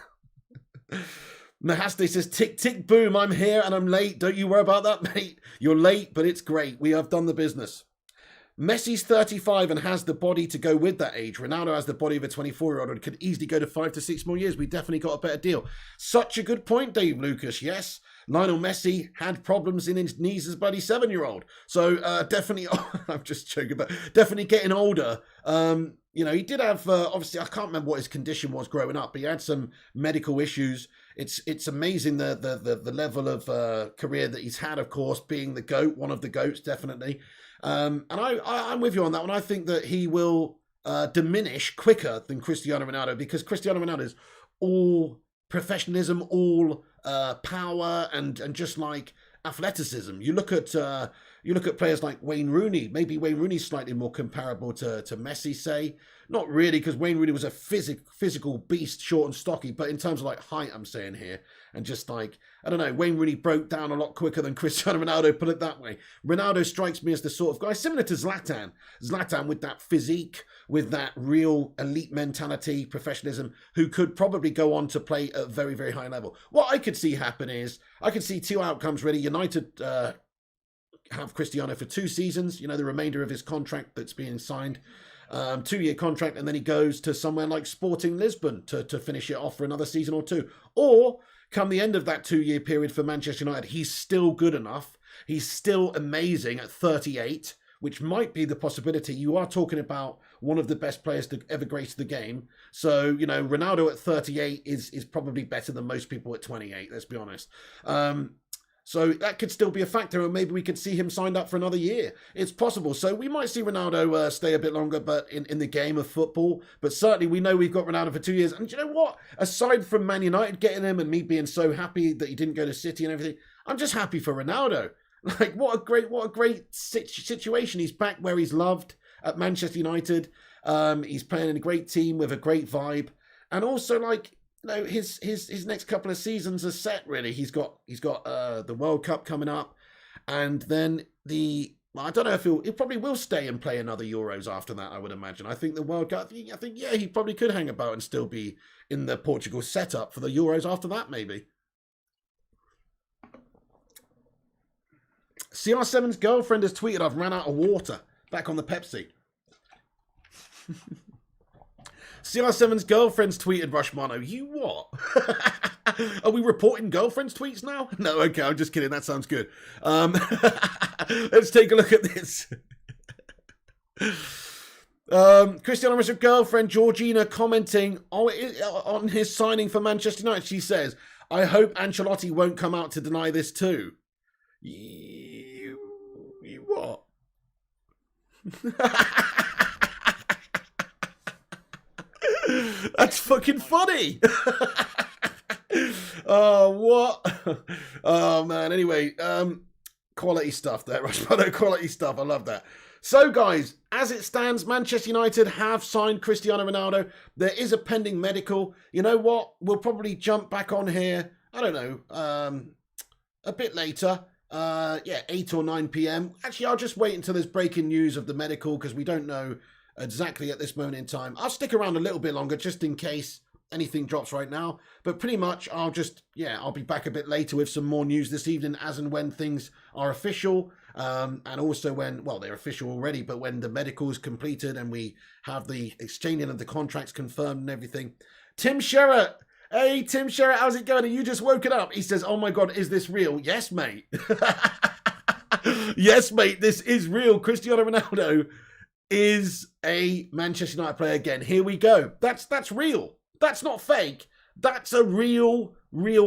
Nahaste says, tick, tick, boom, I'm here and I'm late. Don't you worry about that, mate. You're late, but it's great. We have done the business. Messi's 35 and has the body to go with that age. Ronaldo has the body of a 24-year-old and could easily go to 5 to 6 more years. We definitely got a better deal. Such a good point, Dave Lucas. Yes, Lionel Messi had problems in his knees as a bloody 7-year-old. So definitely, I'm just joking, but definitely getting older. You know, he did have, obviously, I can't remember what his condition was growing up, but he had some medical issues. It's amazing the level of career that he's had, of course, being the GOAT, one of the GOATs, definitely. And I'm with you on that one. I think that he will diminish quicker than Cristiano Ronaldo because Cristiano Ronaldo is all professionalism, all power, and just like athleticism. You look at players like Wayne Rooney. Maybe Wayne Rooney's slightly more comparable to Messi, say. Not really, because Wayne Rooney was a physical beast, short and stocky. But in terms of like height, I'm saying here, and just like, I don't know, Wayne Rooney broke down a lot quicker than Cristiano Ronaldo, put it that way. Ronaldo strikes me as the sort of guy similar to Zlatan. Zlatan with that physique, with that real elite mentality, professionalism, who could probably go on to play at a very, very high level. What I could see happen is, I could see two outcomes really. United have Cristiano for 2 seasons, you know, the remainder of his contract that's being signed. 2-year contract, and then he goes to somewhere like Sporting Lisbon to finish it off for another season or 2. Or, come the end of that 2-year period for Manchester United, he's still good enough. He's still amazing at 38, which might be the possibility. You are talking about one of the best players to ever grace the game. So, you know, Ronaldo at 38 is probably better than most people at 28, let's be honest. So that could still be a factor, and maybe we could see him signed up for another year. It's possible. So we might see Ronaldo stay a bit longer, but in the game of football. But certainly we know we've got Ronaldo for 2 years. And do you know what? Aside from Man United getting him and me being so happy that he didn't go to City and everything, I'm just happy for Ronaldo. Like, what a great situation. He's back where he's loved at Manchester United. He's playing in a great team with a great vibe. And also, like, no, his next couple of seasons are set. Really, he's got the World Cup coming up, and then I don't know if he probably will stay and play another Euros after that. I would imagine. I think the World Cup. I think yeah, he probably could hang about and still be in the Portugal setup for the Euros after that, maybe. CR7's girlfriend has tweeted, "I've ran out of water." Back on the Pepsi. CR7's girlfriend's tweeted, Rushmano. You what? Are we reporting girlfriend's tweets now? No, okay, I'm just kidding. That sounds good. Let's take a look at this. Cristiano Ronaldo's girlfriend, Georgina, commenting on his signing for Manchester United. She says, I hope Ancelotti won't come out to deny this too. You what? That's fucking funny. Oh, what? Oh, man. Anyway, quality stuff there, Rushmano. Quality stuff. I love that. So, guys, as it stands, Manchester United have signed Cristiano Ronaldo. There is a pending medical. You know what? We'll probably jump back on here, I don't know, a bit later. 8 or 9 p.m. Actually, I'll just wait until there's breaking news of the medical because we don't know exactly at this moment in time. I'll stick around a little bit longer just in case anything drops right now. But pretty much I'll be back a bit later with some more news this evening as and when things are official. And also when, well, they're official already, but when the medical is completed and we have the exchanging of the contracts confirmed and everything. Tim Sherratt. Hey, Tim Sherratt, how's it going? Are you just woken up? He says, oh my God, is this real? Yes, mate. Yes, mate, this is real. Cristiano Ronaldo is a Manchester United player again. Here we go. That's real. That's not fake. That's a real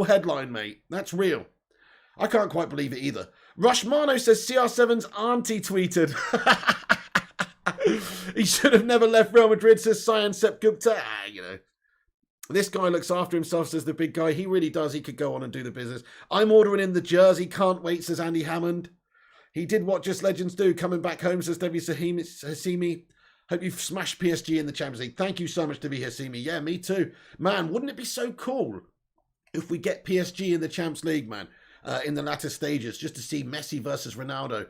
headline, mate. That's real. I can't quite believe it either. Rushmano says CR7's auntie tweeted. He should have never left Real Madrid, says Cyan Sepp Gupta. You know. This guy looks after himself, says the big guy. He really does. He could go on and do the business. I'm ordering in the jersey. Can't wait, says Andy Hammond. He did what just legends do. Coming back home, says Debbie Hasimi. Hope you've smashed PSG in the Champions League. Thank you so much, Debbie Hasimi. Yeah, me too. Man, wouldn't it be so cool if we get PSG in the Champions League, man, in the latter stages, just to see Messi versus Ronaldo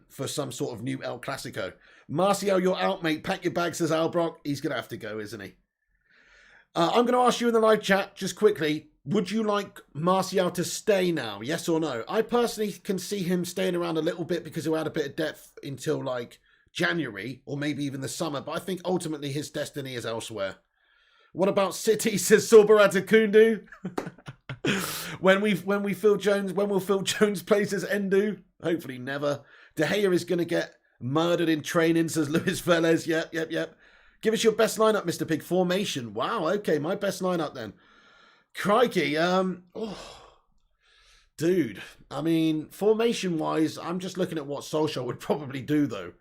for some sort of new El Clasico. Martial, you're out, mate. Pack your bags, says Albrock. He's going to have to go, isn't he? I'm going to ask you in the live chat, just quickly, would you like Martial to stay now? Yes or no? I personally can see him staying around a little bit because he'll add a bit of depth until like January or maybe even the summer. But I think ultimately his destiny is elsewhere. What about City, says Sorbarata Kundu? when will Phil Jones play, says Endu? Hopefully never. De Gea is going to get murdered in training, says Luis Velez. Yep. Give us your best lineup, Mr. Pig. Formation. Wow, okay, my best lineup then. Crikey, dude. I mean, formation-wise, I'm just looking at what Solskjaer would probably do, though.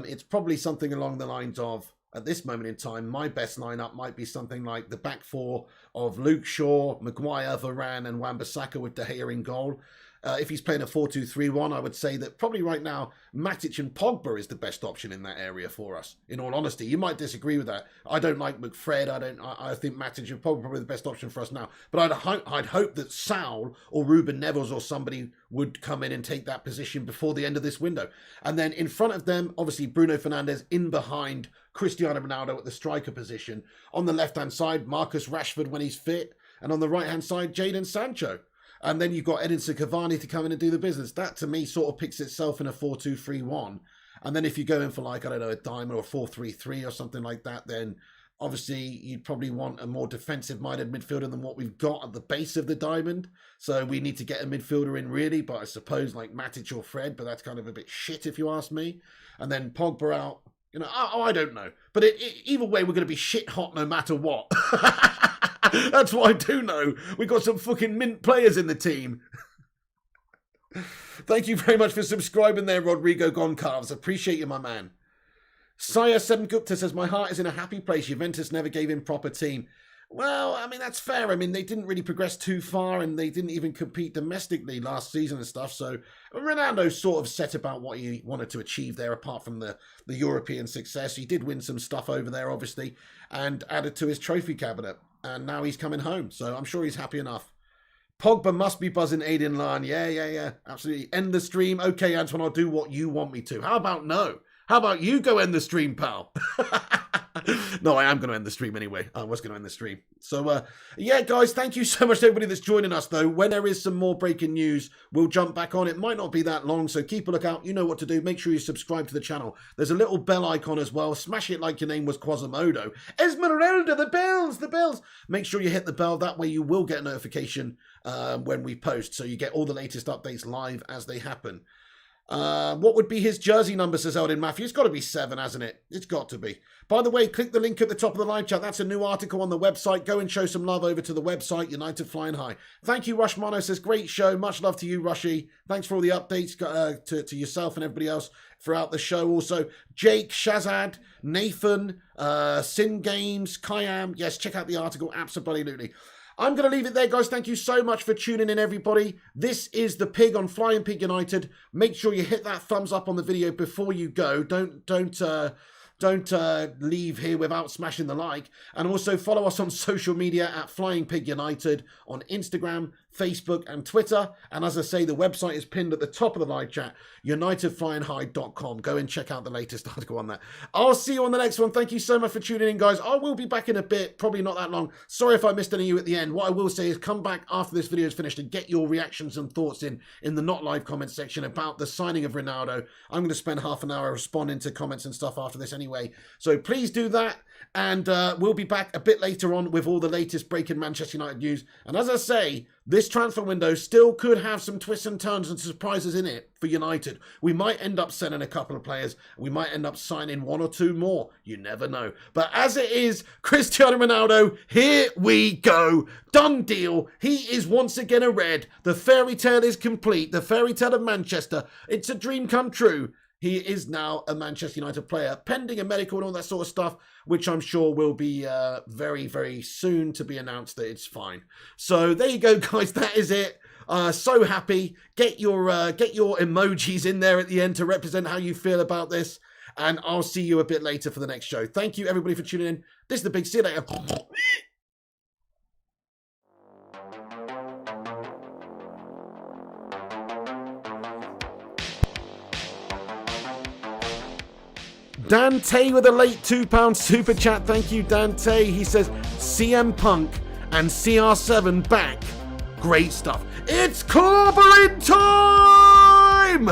It's probably something along the lines of, at this moment in time, my best lineup might be something like the back four of Luke Shaw, Maguire, Varane, and Wan-Bissaka with De Gea in goal. If he's playing a 4-2-3-1, I would say that probably right now, Matic and Pogba is the best option in that area for us. In all honesty, you might disagree with that. I don't like McFred. I think Matic and Pogba are probably the best option for us now. But I'd hope that Saul or Ruben Neves or somebody would come in and take that position before the end of this window. And then in front of them, obviously Bruno Fernandes in behind Cristiano Ronaldo at the striker position. On the left-hand side, Marcus Rashford when he's fit. And on the right-hand side, Jadon Sancho. And then you've got Edinson Cavani to come in and do the business. That, to me, sort of picks itself in a 4-2-3-1. And then if you go in for, like, I don't know, a diamond or a 4-3-3 or something like that, then obviously you'd probably want a more defensive-minded midfielder than what we've got at the base of the diamond. So we need to get a midfielder in, really. But I suppose, like, Matic or Fred, but that's kind of a bit shit, if you ask me. And then Pogba out. You know, I don't know. But either way, we're going to be shit hot no matter what. That's what I do know. We've got some fucking mint players in the team. Thank you very much for subscribing there, Rodrigo Goncalves. Appreciate you, my man. Saya Seven Gupta says, my heart is in a happy place. Juventus never gave him proper team. Well, I mean, that's fair. I mean, they didn't really progress too far and they didn't even compete domestically last season and stuff. So Ronaldo sort of set about what he wanted to achieve there, apart from the European success. He did win some stuff over there, obviously, and added to his trophy cabinet. And now he's coming home. So I'm sure he's happy enough. Pogba must be buzzing Aiden Lan. Yeah. Absolutely. End the stream. Okay, Antoine, I'll do what you want me to. How about no? How about you go end the stream, pal? No, I am going to end the stream anyway. I was going to end the stream. So, yeah, guys, thank you so much to everybody that's joining us, though. When there is some more breaking news, we'll jump back on. It might not be that long, so keep a lookout. You know what to do. Make sure you subscribe to the channel. There's a little bell icon as well. Smash it like your name was Quasimodo. Esmeralda, the bells. Make sure you hit the bell. That way you will get a notification when we post, so you get all the latest updates live as they happen. What would be his jersey number, says Eldin Matthew? It's got to be 7, hasn't it? It's got to be. By the way, click the link at the top of the live chat. That's a new article on the website. Go and show some love over to the website, United Flying High. Thank you, Rushmano says, great show. Much love to you, Rushy. Thanks for all the updates to yourself and everybody else throughout the show. Also, Jake, Shazad, Nathan, Sin Games, Kayam. Yes, check out the article. Absolutely. I'm going to leave it there, guys. Thank you so much for tuning in, everybody. This is The Pig on Flying Pig United. Make sure you hit that thumbs up on the video before you go. Don't leave here without smashing the like. And also follow us on social media at Flying Pig United on Instagram, Facebook and Twitter. And as I say, the website is pinned at the top of the live chat, unitedflyinghigh.com. Go and check out the latest article on that. I'll see you on the next one. Thank you so much for tuning in, guys. I will be back in a bit, probably not that long. Sorry if I missed any of you at the end. What I will say is come back after this video is finished and get your reactions and thoughts in the not live comment section about the signing of Ronaldo. I'm going to spend half an hour responding to comments and stuff after this anyway. So please do that. And we'll be back a bit later on with all the latest breaking Manchester United news. And as I say, this transfer window still could have some twists and turns and surprises in it for United. We might end up selling a couple of players. We might end up signing one or two more. You never know. But as it is, Cristiano Ronaldo, here we go. Done deal. He is once again a Red. The fairy tale is complete. The fairy tale of Manchester. It's a dream come true. He is now a Manchester United player, pending a medical and all that sort of stuff, which I'm sure will be very, very soon to be announced that it's fine. So there you go, guys. That is it. So happy. Get your emojis in there at the end to represent how you feel about this. And I'll see you a bit later for the next show. Thank you, everybody, for tuning in. This is The Big. See you later. Dante with a late £2 super chat. Thank you, Dante. He says, CM Punk and CR7 back. Great stuff. It's clobbering time!